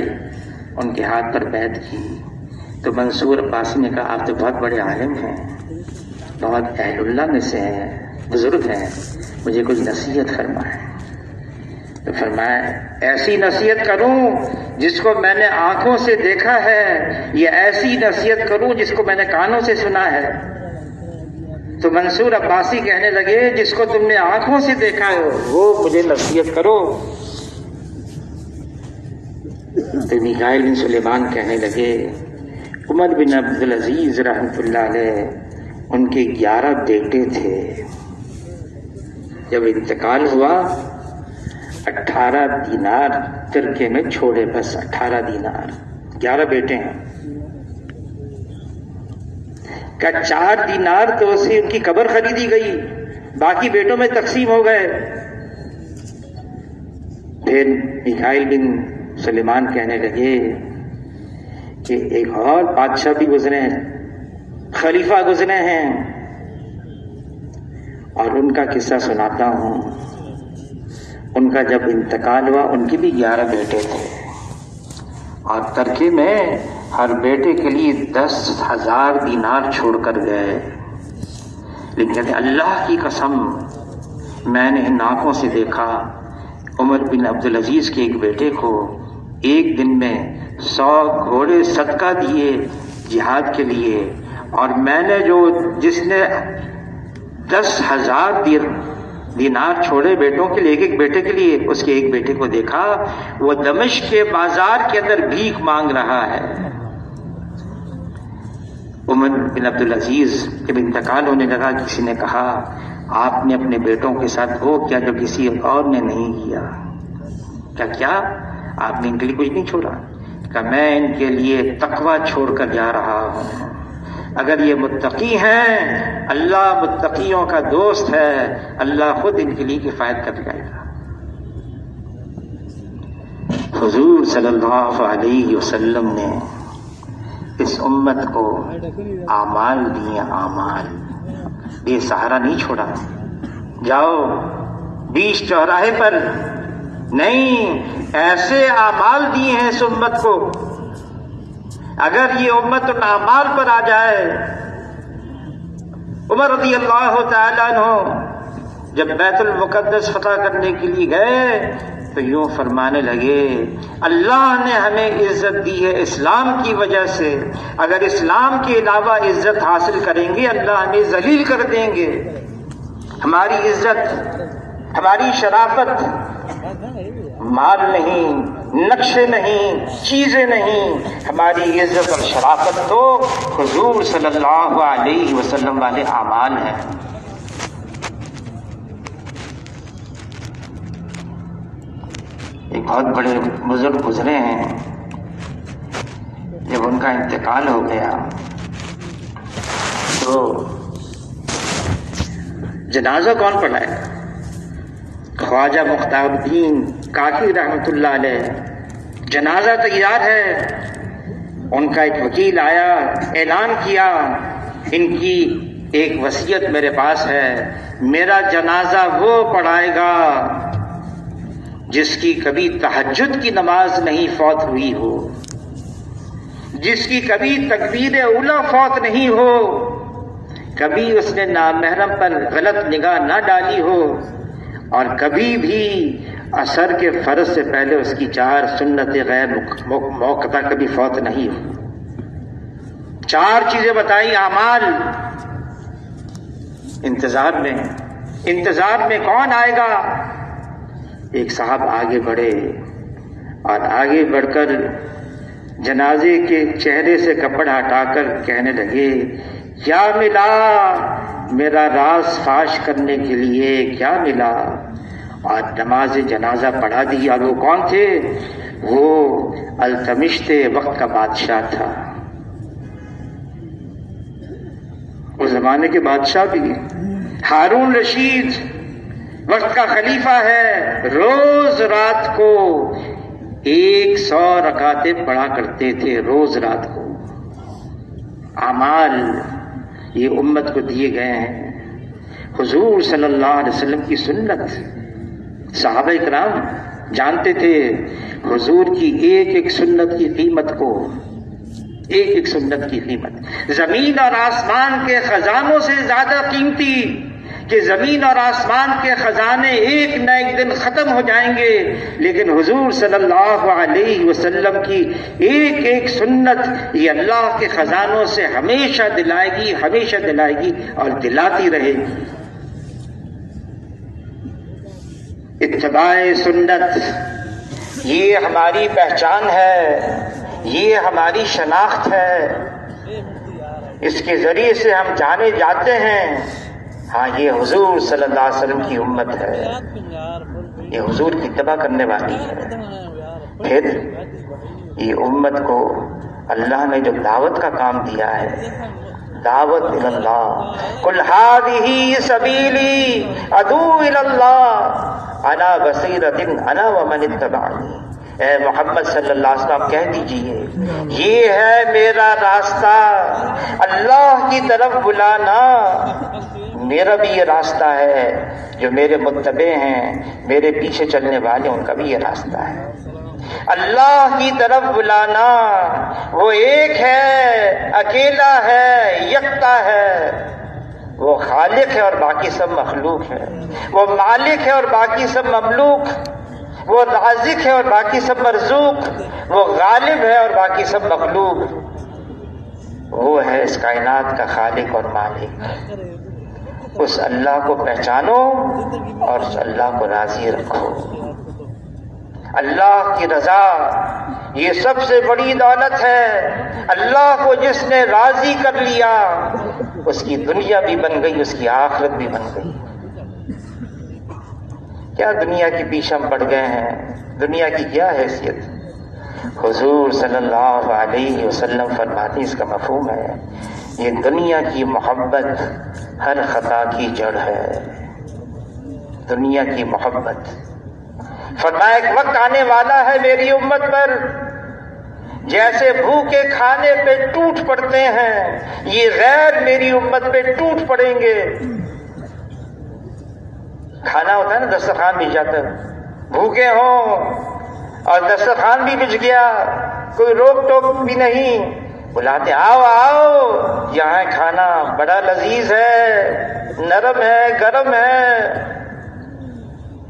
ان کے ہاتھ پر بیعت کی۔ تو منصور عباسی نے کہا آپ تو بہت بڑے عالم ہیں، بہت اہل اللہ میں سے ہیں، بزرگ ہیں، مجھے کچھ نصیحت فرمائیں۔ تو فرمایا ایسی نصیحت کروں جس کو میں نے آنکھوں سے دیکھا ہے، یا ایسی نصیحت کروں جس کو میں نے کانوں سے سنا ہے؟ تو منصور عباسی کہنے لگے جس کو تم نے آنکھوں سے دیکھا ہے وہ مجھے نصیحت کرو۔ تو میکائیل بن سلیمان کہنے لگے عمر بن عبدالعزیز رحمۃ اللہ علیہ، ان کے 11 بیٹے تھے، جب انتقال ہوا 18 دینار ترکے میں چھوڑے، بس 18 دینار، 11 بیٹے ہیں۔ کہ 4 دینار تو اسے ان کی قبر خریدی گئی، باقی بیٹوں میں تقسیم ہو گئے۔ پھر میکائیل بن سلیمان کہنے لگے کہ ایک اور بادشاہ بھی گزرے ہیں، خلیفہ گزرے ہیں، اور ان کا قصہ سناتا ہوں۔ ان کا جب انتقال ہوا ان کے بھی 11 بیٹے تھے، اور ترکے میں ہر بیٹے کے لیے 10,000 دینار چھوڑ کر گئے۔ لیکن اللہ کی قسم میں نے ان آنکھوں سے دیکھا، عمر بن عبدالعزیز کے ایک بیٹے کو ایک دن میں 100 گھوڑے صدقہ دیے جہاد کے لیے، اور میں نے جس نے 10,000 دینار چھوڑے بیٹوں کے لیے، ایک ایک بیٹے کے لیے، اس کے ایک بیٹے کو دیکھا وہ دمشق کے بازار کے اندر بھیک مانگ رہا ہے۔ عمر بن عبدالعزیز جب انتقال ہونے لگا، کسی نے کہا آپ نے اپنے بیٹوں کے ساتھ وہ کیا جو کسی اور نے نہیں کیا۔ کیا آپ نے ان کے لیے کچھ نہیں چھوڑا؟ کہ میں ان کے لیے تقوی چھوڑ کر جا رہا ہوں۔ اگر یہ متقی ہیں، اللہ متقیوں کا دوست ہے، اللہ خود ان کے لیے کفایت کر جائے گا۔ حضور صلی اللہ علیہ وسلم نے اس امت کو اعمال دیے، اعمال، بے سہارا نہیں چھوڑا۔ جاؤ بیچ چوراہے پر نہیں، ایسے اعمال دیے ہیں اس امت کو، اگر یہ امت ان اعمال پر آ جائے۔ عمر رضی اللہ تعالیٰ عنہ جب بیت المقدس فتح کرنے کے لیے گئے تو یوں فرمانے لگے، اللہ نے ہمیں عزت دی ہے اسلام کی وجہ سے، اگر اسلام کے علاوہ عزت حاصل کریں گے اللہ ہمیں ذلیل کر دیں گے۔ ہماری عزت، ہماری شرافت مال نہیں، نقشے نہیں، چیزیں نہیں، ہماری عزت اور شرافت تو حضور صلی اللہ علیہ وسلم والے اعمال ہیں۔ ایک بہت بڑے بزرگ گزرے ہیں، جب ان کا انتقال ہو گیا تو جنازہ کون پڑھائے؟ خواجہ مختار الدین کاکی رحمۃ اللہ علیہ۔ جنازہ تیار ہے، ان کا ایک وکیل آیا، اعلان کیا، ان کی ایک وصیت میرے پاس ہے، میرا جنازہ وہ پڑھائے گا جس کی کبھی تہجد کی نماز نہیں فوت ہوئی ہو، جس کی کبھی تکبیر اولیٰ فوت نہیں ہو، کبھی اس نے نامحرم پر غلط نگاہ نہ ڈالی ہو، اور کبھی بھی عصر کے فرض سے پہلے اس کی 4 سنت غیر موقتہ کبھی فوت نہیں ہو۔ 4 چیزیں بتائی، اعمال۔ انتظار میں کون آئے گا؟ ایک صاحب آگے بڑھے اور آگے بڑھ کر جنازے کے چہرے سے کپڑا ہٹا کر کہنے لگے، کیا ملا میرا راز فاش کرنے کے لیے، کیا ملا؟ اور نماز جنازہ پڑھا دی۔ اور وہ کون تھے؟ وہ التمش وقت کا بادشاہ تھا، اس زمانے کے بادشاہ بھی۔ ہارون رشید وقت کا خلیفہ ہے، روز رات کو 100 رکعتیں پڑھا کرتے تھے، روز رات کو۔ اعمال یہ امت کو دیے گئے ہیں، حضور صلی اللہ علیہ وسلم کی سنت۔ صحابہ کرام جانتے تھے حضور کی ایک ایک سنت کی قیمت کو، ایک ایک سنت کی قیمت زمین اور آسمان کے خزانوں سے زیادہ قیمتی، کہ زمین اور آسمان کے خزانے ایک نہ ایک دن ختم ہو جائیں گے، لیکن حضور صلی اللہ علیہ وسلم کی ایک ایک سنت یہ اللہ کے خزانوں سے ہمیشہ دلائے گی، ہمیشہ دلائے گی اور دلاتی رہے گی۔ اتباع سنت یہ ہماری پہچان ہے، یہ ہماری شناخت ہے، اس کے ذریعے سے ہم جانے جاتے ہیں ہاں یہ حضور صلی اللہ علیہ وسلم کی امت ہے، یہ حضور کی اتباع کرنے والی ہے۔ پھر یہ امت کو اللہ نے جو دعوت کا کام دیا ہے، دعوت اللہ، قل ھذہ سبیلی ادعو الی اللہ علی بصیرۃ انا ومن اتبعنی۔ اے محمد صلی اللہ علیہ وسلم کہہ دیجئے یہ ہے میرا راستہ، اللہ کی طرف بلانا۔ میرا بھی یہ راستہ ہے، جو میرے متبع ہیں، میرے پیچھے چلنے والے، ان کا بھی یہ راستہ ہے۔ اللہ کی طرف بلانا، وہ ایک ہے، اکیلا ہے، یکتا ہے، وہ خالق ہے اور باقی سب مخلوق ہے، وہ مالک ہے اور باقی سب مملوک، وہ رازق ہے اور باقی سب مرزوق، وہ غالب ہے اور باقی سب مغلوب۔ وہ ہے اس کائنات کا خالق اور مالک۔ اس اللہ کو پہچانو اور اس اللہ کو راضی رکھو۔ اللہ کی رضا یہ سب سے بڑی دولت ہے۔ اللہ کو جس نے راضی کر لیا اس کی دنیا بھی بن گئی، اس کی آخرت بھی بن گئی۔ کیا دنیا کے پیچھے ہم پڑ گئے ہیں؟ دنیا کی کیا حیثیت؟ حضور صلی اللہ علیہ وسلم فرماتے اس کا مفہوم ہے، یہ دنیا کی محبت ہر خطا کی جڑ ہے۔ دنیا کی محبت، فرمایا ایک وقت آنے والا ہے میری امت پر جیسے بھوکے کھانے پہ ٹوٹ پڑتے ہیں، یہ غیر میری امت پہ ٹوٹ پڑیں گے۔ کھانا ہوتا ہے نا، دسترخوان بچ جاتا ہے، بھوکے ہوں اور دسترخوان بھی بچ گیا، کوئی روک ٹوک بھی نہیں، بلاتے آؤ آؤ، یہاں کھانا بڑا لذیذ ہے، نرم ہے، گرم ہے،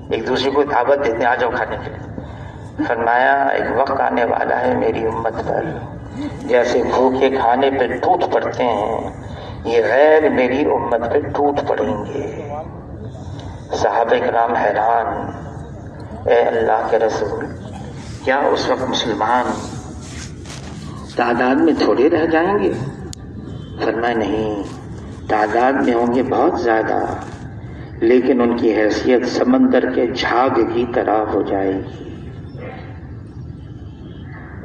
ایک دوسرے کو دعوت دیتے ہیں آ جاؤ کھانے کے لیے۔ فرمایا ایک وقت آنے والا ہے میری امت پر جیسے بھوکے کھانے پہ ٹوٹ پڑتے ہیں، یہ غیر میری امت پہ ٹوٹ پڑیں گے۔ صحابہ کرام حیران، اے اللہ کے رسول، کیا اس وقت مسلمان تعداد میں تھوڑے رہ جائیں گے؟ فرمایا نہیں، تعداد میں ہوں گے بہت زیادہ، لیکن ان کی حیثیت سمندر کے جھاگ کی طرح ہو جائے گی۔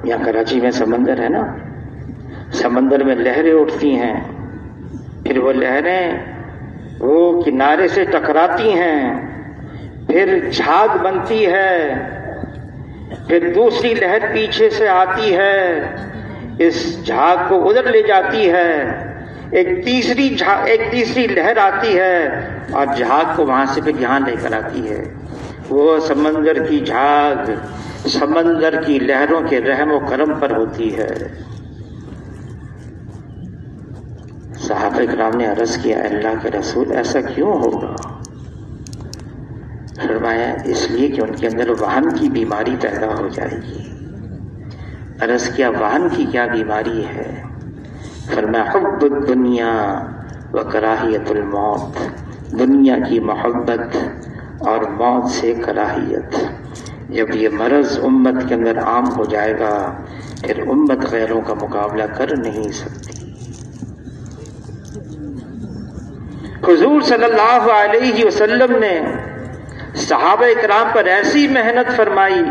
یہاں کراچی میں سمندر ہے نا، سمندر میں لہریں اٹھتی ہیں، پھر وہ لہریں وہ کنارے سے ٹکراتی ہیں، پھر جھاگ بنتی ہے، پھر دوسری لہر پیچھے سے آتی ہے، اس جھاگ کو ادھر لے جاتی ہے، ایک تیسری لہر آتی ہے اور جھاگ کو وہاں سے پھر یہاں لے کر آتی ہے۔ وہ سمندر کی جھاگ سمندر کی لہروں کے رحم و کرم پر ہوتی ہے۔ صحابہ کرام نے عرض کیا اللہ کے رسول ایسا کیوں ہوگا؟ فرمایا اس لیے کہ ان کے اندر وہن کی بیماری پیدا ہو جائے گی۔ عرض کیا وہن کی کیا بیماری ہے؟ فرمایا حب الدنیا و کراہیت الموت، دنیا کی محبت اور موت سے کراہیت۔ جب یہ مرض امت کے اندر عام ہو جائے گا پھر امت غیروں کا مقابلہ کر نہیں سکتی۔ حضور صلی اللہ علیہ وسلم نے صحابہ کرام پر ایسی محنت فرمائی،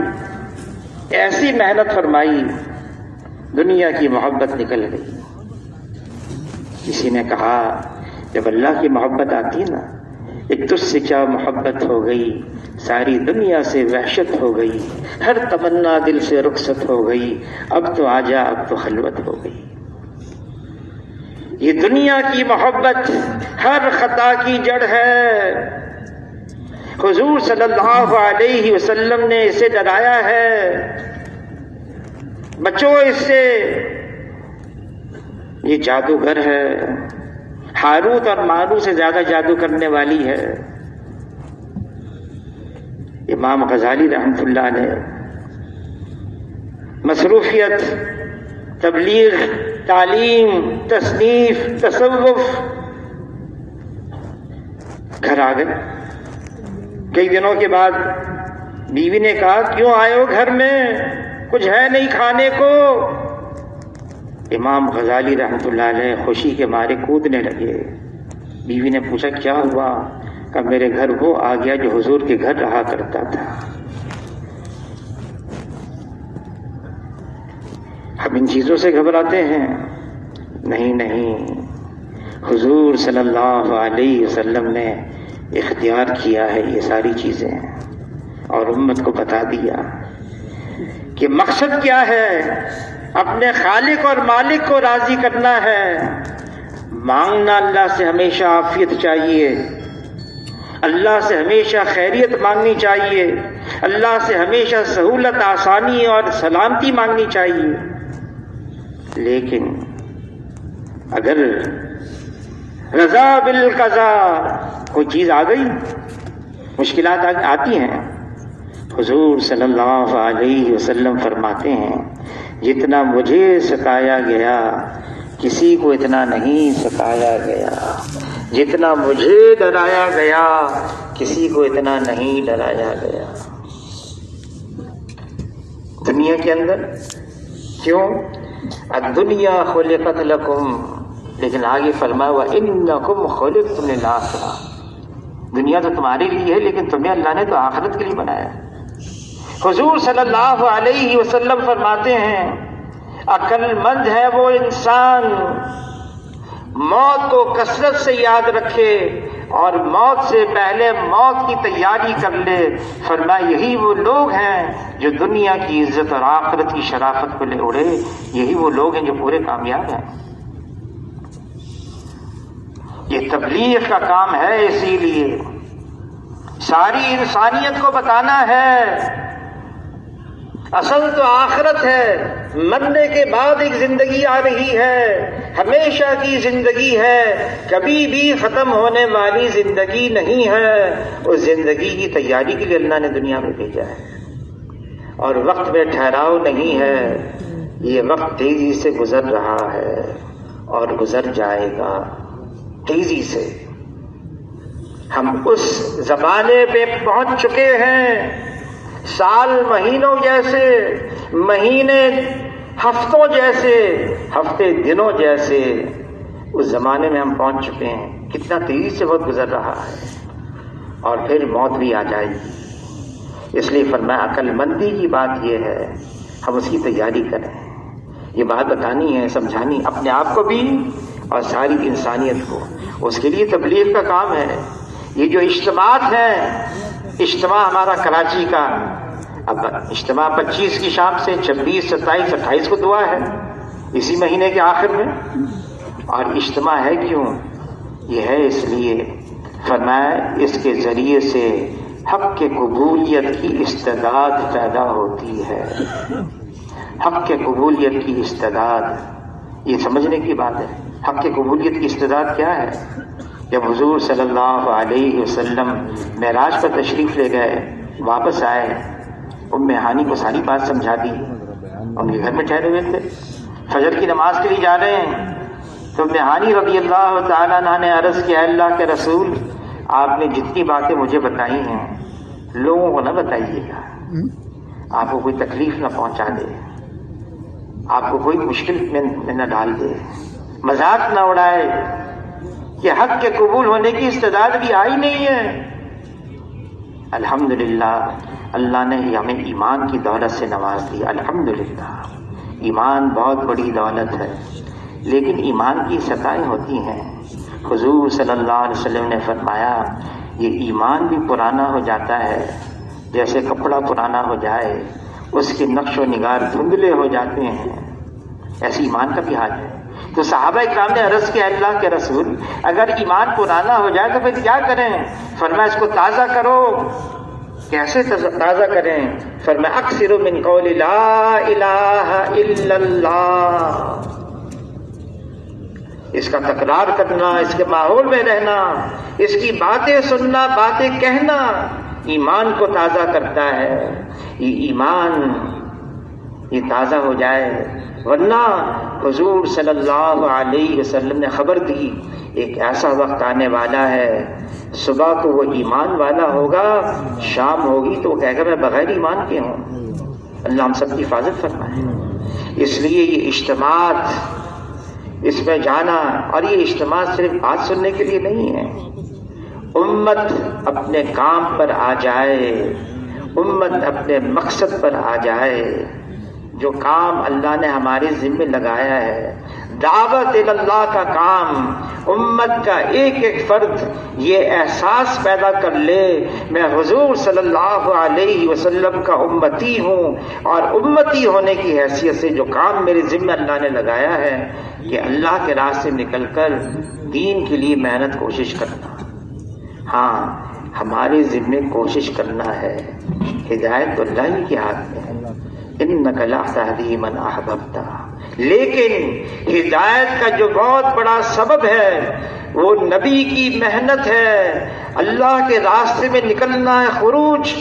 دنیا کی محبت نکل گئی۔ کسی نے کہا جب اللہ کی محبت آتی نا، ایک تجھ سے کیا محبت ہو گئی، ساری دنیا سے وحشت ہو گئی، ہر تمنا دل سے رخصت ہو گئی، اب تو آجا، اب تو خلوت ہو گئی۔ یہ دنیا کی محبت ہر خطا کی جڑ ہے۔ حضور صلی اللہ علیہ وسلم نے اسے ڈرایا ہے، بچو اس سے، یہ جادوگر ہے، ہاروت اور ماروت سے زیادہ جادو کرنے والی ہے۔ امام غزالی رحمۃ اللہ علیہ مصروفیت، تبلیغ، تعلیم، تصنیف، تصوف، گھر آ گئے۔ کئی دنوں کے بعد بیوی نے کہا کیوں آئے ہو گھر میں، کچھ ہے نہیں کھانے کو؟ امام غزالی رحمۃ اللہ علیہ خوشی کے مارے کودنے لگے۔ بیوی نے پوچھا کیا ہوا؟ کہ میرے گھر وہ آ گیا جو حضور کے گھر رہا کرتا تھا۔ ہم ان چیزوں سے گھبراتے ہیں؟ نہیں، حضور صلی اللہ علیہ وسلم نے اختیار کیا ہے یہ ساری چیزیں اور امت کو بتا دیا کہ مقصد کیا ہے، اپنے خالق اور مالک کو راضی کرنا ہے۔ مانگنا اللہ سے ہمیشہ عافیت چاہیے، اللہ سے ہمیشہ خیریت مانگنی چاہیے، اللہ سے ہمیشہ سہولت، آسانی اور سلامتی مانگنی چاہیے۔ لیکن اگر رضا بالقضاء کوئی چیز آ گئی، مشکلات آتی ہیں، حضور صلی اللہ علیہ وسلم فرماتے ہیں جتنا مجھے ستایا گیا کسی کو اتنا نہیں ستایا گیا، جتنا مجھے ڈرایا گیا کسی کو اتنا نہیں ڈرایا گیا۔ دنیا کے اندر. کیوں؟ الدنیا خلقت لکم، لیکن آگے فرمایا وَإِنَّكُمْ خُلِقْتُمْ لِلْآخِرَةِ، دنیا تو تمہارے لیے ہے لیکن تمہیں اللہ نے تو آخرت کے لیے بنایا. حضور صلی اللہ علیہ وسلم فرماتے ہیں عقل مند ہے وہ انسان موت کو کثرت سے یاد رکھے اور موت سے پہلے موت کی تیاری کر لے. فرمایا یہی وہ لوگ ہیں جو دنیا کی عزت اور آخرت کی شرافت کو لے اڑے، یہی وہ لوگ ہیں جو پورے کامیاب ہیں. یہ تبلیغ کا کام ہے، اسی لیے ساری انسانیت کو بتانا ہے اصل تو آخرت ہے، مرنے کے بعد ایک زندگی آ رہی ہے، ہمیشہ کی زندگی ہے، کبھی بھی ختم ہونے والی زندگی نہیں ہے. اس زندگی کی تیاری کے لیے اللہ نے دنیا میں بھیجا ہے، اور وقت میں ٹھہراؤ نہیں ہے. یہ وقت تیزی سے گزر رہا ہے اور گزر جائے گا تیزی سے. ہم اس زمانے پہ پہنچ چکے ہیں، سال مہینوں جیسے، مہینے ہفتوں جیسے، ہفتے دنوں جیسے اس زمانے میں ہم پہنچ چکے ہیں. کتنا تیزی سے وقت گزر رہا ہے، اور پھر موت بھی آ جائے گی. اس لیے فرمایا عقل مندی کی بات یہ ہے ہم اس کی تیاری کریں. یہ بات بتانی ہے، سمجھانی اپنے آپ کو بھی اور ساری انسانیت کو. اس کے لیے تبلیغ کا کام ہے. یہ جو اجتماعات ہیں، اجتماع ہمارا کراچی کا، اب اجتماع 25 کی شام سے 26، 27، 28 کو دعا ہے اسی مہینے کے آخر میں. اور اجتماع ہے کیوں؟ یہ ہے اس لیے فرمایا اس کے ذریعے سے حق کے قبولیت کی استعداد پیدا ہوتی ہے. حق کے قبولیت کی استعداد، یہ سمجھنے کی بات ہے. حق کے قبولیت کی استعداد کیا ہے؟ جب حضور صلی اللہ علیہ وسلم معراج پر تشریف لے گئے، واپس آئے، ہانی کو ساری بات سمجھا دی. ان کے گھر میں ٹھہرے ہوئے تھے، فجر کی نماز کے لیے جا رہے ہیں، تو ہانی رضی اللہ تعالیٰ عنہ نے عرض کیا اللہ کے رسول، آپ نے جتنی باتیں مجھے بتائی ہیں لوگوں کو نہ بتائیے گا، آپ کو کوئی تکلیف نہ پہنچا دے، آپ کو کوئی مشکل میں نہ ڈال دے، مذاق نہ اڑائے کہ حق کے قبول ہونے کی استعداد بھی آئی نہیں ہے. الحمدللہ اللہ نے ہمیں ایمان کی دولت سے نواز دی. الحمدللہ ایمان بہت بڑی دولت ہے، لیکن ایمان کی سطحیں ہوتی ہیں. حضور صلی اللہ علیہ وسلم نے فرمایا یہ ایمان بھی پرانا ہو جاتا ہے جیسے کپڑا پرانا ہو جائے، اس کے نقش و نگار دھندلے ہو جاتے ہیں، ایسے ایمان کا بھی حال ہے. تو صحابہ اکرام نے عرض کیا اللہ کے رسول اگر ایمان پرانا ہو جائے تو پھر کیا کریں؟ فرمایا اس کو تازہ کرو. کیسے تازہ کریں؟ فرمایا اکثر من قول لا الہ الا اللہ، اس کا تکرار کرنا، اس کے ماحول میں رہنا، اس کی باتیں سننا، باتیں کہنا ایمان کو تازہ کرتا ہے. یہ ایمان یہ تازہ ہو جائے، ورنہ حضور صلی اللہ علیہ وسلم نے خبر دی ایک ایسا وقت آنے والا ہے، صبح کو وہ ایمان والا ہوگا، شام ہوگی تو وہ کہے گا میں بغیر ایمان کے ہوں. اللہ ہم سب کی حفاظت فرمائے. اس لیے یہ اجتماعات، اس میں جانا، اور یہ اجتماع صرف بات سننے کے لیے نہیں ہے. امت اپنے کام پر آ جائے، امت اپنے مقصد پر آ جائے. جو کام اللہ نے ہمارے ذمہ لگایا ہے، دعوت اللہ کا کام، امت کا ایک ایک فرد یہ احساس پیدا کر لے میں حضور صلی اللہ علیہ وسلم کا امتی ہوں، اور امتی ہونے کی حیثیت سے جو کام میرے ذمہ اللہ نے لگایا ہے کہ اللہ کے راستے میں نکل کر دین کے لیے محنت کوشش کرنا. ہاں ہمارے ذمہ کوشش کرنا ہے، ہدایت تو اللہ ہی کے ہاتھ میں ہے. انک لا تہدی من احببت، لیکن ہدایت کا جو بہت بڑا سبب ہے وہ نبی کی محنت ہے، اللہ کے راستے میں نکلنا ہے، خروج.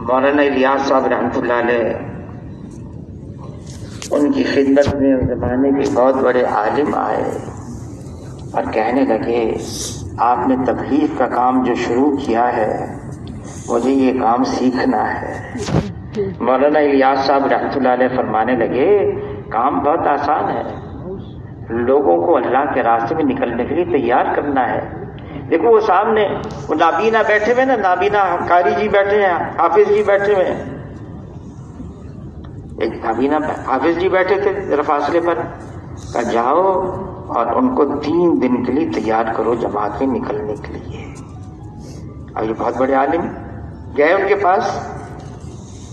مولانا الیاس صاحب رحمۃ اللہ علیہ، ان کی خدمت میں اس زمانے کے بہت بڑے عالم آئے اور کہنے لگے آپ نے تبلیغ کا کام جو شروع کیا ہے مجھے یہ کام سیکھنا ہے. مولانا الیاس صاحب رحمۃ اللہ علیہ فرمانے لگے کام بہت آسان ہے، لوگوں کو اللہ کے راستے میں نکلنے کے لیے تیار کرنا ہے۔ دیکھو وہ سامنے وہ نابینا بیٹھے ہوئے نا، نابینا قاری جی بیٹھے ہیں، حافظ جی بیٹھے ہوئے ہیں، ایک نابینا حافظ جی بیٹھے تھے ذرا فاصلے پر، کہا جاؤ اور ان کو 3 دن کے لیے تیار کرو جماعت میں نکلنے کے لیے۔ اور یہ بہت بڑے عالم گئے ان کے پاس،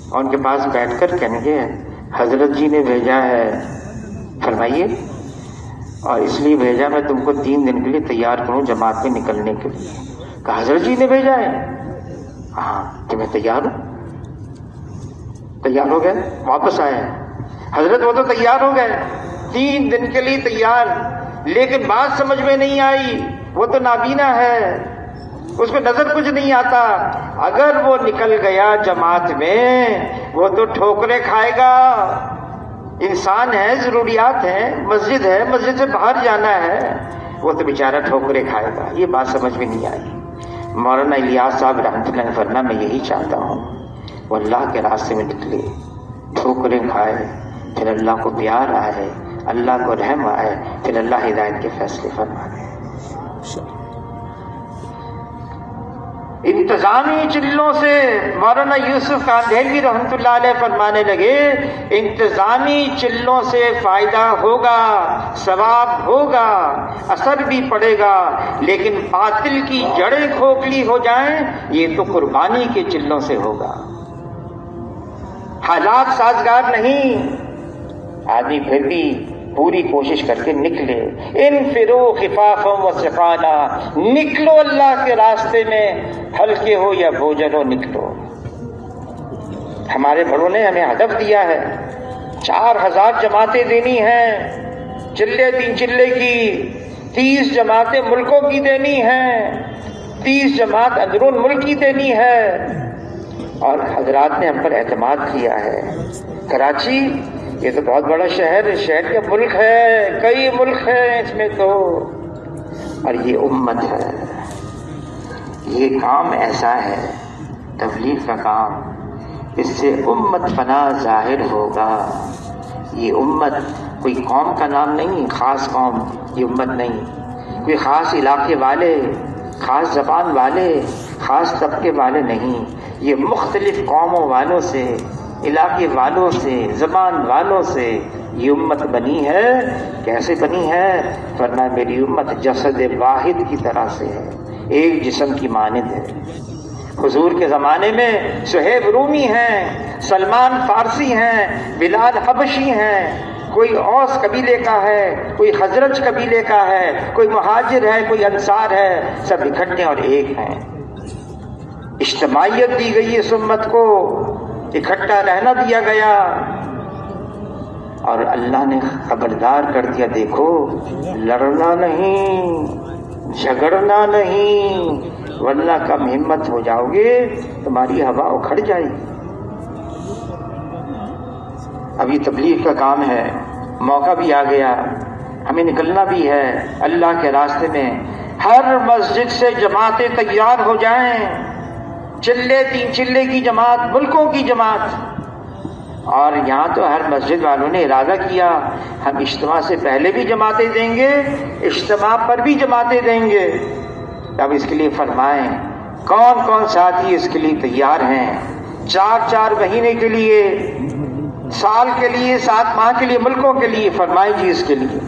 اور ان کے پاس بیٹھ کر کہنے گے حضرت جی نے بھیجا ہے، فرمائیے، اور اس لیے بھیجا میں تم کو 3 دن کے لیے تیار کروں جماعت میں نکلنے کے لیے۔ کہا حضرت جی نے بھیجا ہے؟ ہاں، کہ میں تیار ہوں۔ تیار ہو گئے، واپس آئے حضرت، وہ تو تیار ہو گئے 3 دن کے لیے تیار، لیکن بات سمجھ میں نہیں آئی، وہ تو نابینا ہے، اس کو نظر کچھ نہیں آتا، اگر وہ نکل گیا جماعت میں وہ تو ٹھوکریں کھائے گا، انسان ہے، ضروریات ہیں، مسجد ہے، مسجد سے باہر جانا ہے، وہ تو بیچارہ ٹھوکریں کھائے گا۔ یہ بات سمجھ میں نہیں آئی۔ مولانا الیاس صاحب رحمۃ اللہ نے فرمایا میں یہی چاہتا ہوں وہ اللہ کے راستے میں نکلے، ٹھوکریں کھائے، پھر اللہ کو پیار آئے، اللہ کو رحم آئے، پھر اللہ ہدایت کے فیصلے فرمائے۔ انتظامی چلوں سے مولانا یوسف کاندھیلوی رحمۃ اللہ علیہ فرمانے لگے انتظامی چلوں سے فائدہ ہوگا، ثواب ہوگا، اثر بھی پڑے گا، لیکن باطل کی جڑیں کھوکھلی ہو جائیں یہ تو قربانی کے چلوں سے ہوگا۔ حالات سازگار نہیں، آدمی پھر بھی پوری کوشش کر کے نکلے۔ انفروا خفافا وثقالا، نکلو اللہ کے راستے میں، ہلکے ہو یا بوجھل ہو نکلو۔ ہمارے بڑوں نے ہمیں ہدف دیا ہے، 4000 جماعتیں دینی ہیں، چلے 3 چلے کی، 30 جماعتیں ملکوں کی دینی ہیں، 30 جماعت اندرون ملک کی دینی ہے، اور حضرات نے ہم پر اعتماد کیا ہے۔ کراچی یہ تو بہت بڑا شہر ہے، شہر کا ملک ہے، کئی ملک ہیں اس میں تو، اور یہ امت ہے، یہ کام ایسا ہے تبلیغ کا کام، اس سے امت پناہ ظاہر ہوگا۔ یہ امت کوئی قوم کا نام نہیں، خاص قوم، یہ امت نہیں، کوئی خاص علاقے والے، خاص زبان والے، خاص طبقے والے نہیں، یہ مختلف قوموں والوں سے، علاقے والوں سے، زبان والوں سے یہ امت بنی ہے۔ کیسے بنی ہے؟ فرمایا میری امت جسد واحد کی طرح سے ہے، ایک جسم کی مانند ہے۔ حضور کے زمانے میں صہیب رومی ہیں، سلمان فارسی ہیں، بلال حبشی ہیں، کوئی اوس قبیلے کا ہے، کوئی خزرج قبیلے کا ہے، کوئی مہاجر ہے، کوئی انصار ہے، سب اکٹھے اور ایک ہیں۔ اجتماعیت دی گئی اس امت کو، اکٹھا رہنا دیا گیا، اور اللہ نے خبردار کر دیا دیکھو لڑنا نہیں، جھگڑنا نہیں، ورنہ کم ہمت ہو جاؤ گے تمہاری ہوا اکھڑ جائے گی۔ ابھی تبلیغ کا کام ہے، موقع بھی آ گیا، ہمیں نکلنا بھی ہے اللہ کے راستے میں۔ ہر مسجد سے جماعتیں تیار ہو جائیں، چلے 3 چلے کی جماعت، ملکوں کی جماعت، اور یہاں تو ہر مسجد والوں نے ارادہ کیا ہم اجتماع سے پہلے بھی جماعتیں دیں گے، اجتماع پر بھی جماعتیں دیں گے۔ اب اس کے لیے فرمائیں کون کون ساتھی اس کے لیے تیار ہیں؟ 4 مہینے کے لیے، سال کے لیے، 7 ماہ کے لیے، ملکوں کے لیے، فرمائیں جی اس کے لیے۔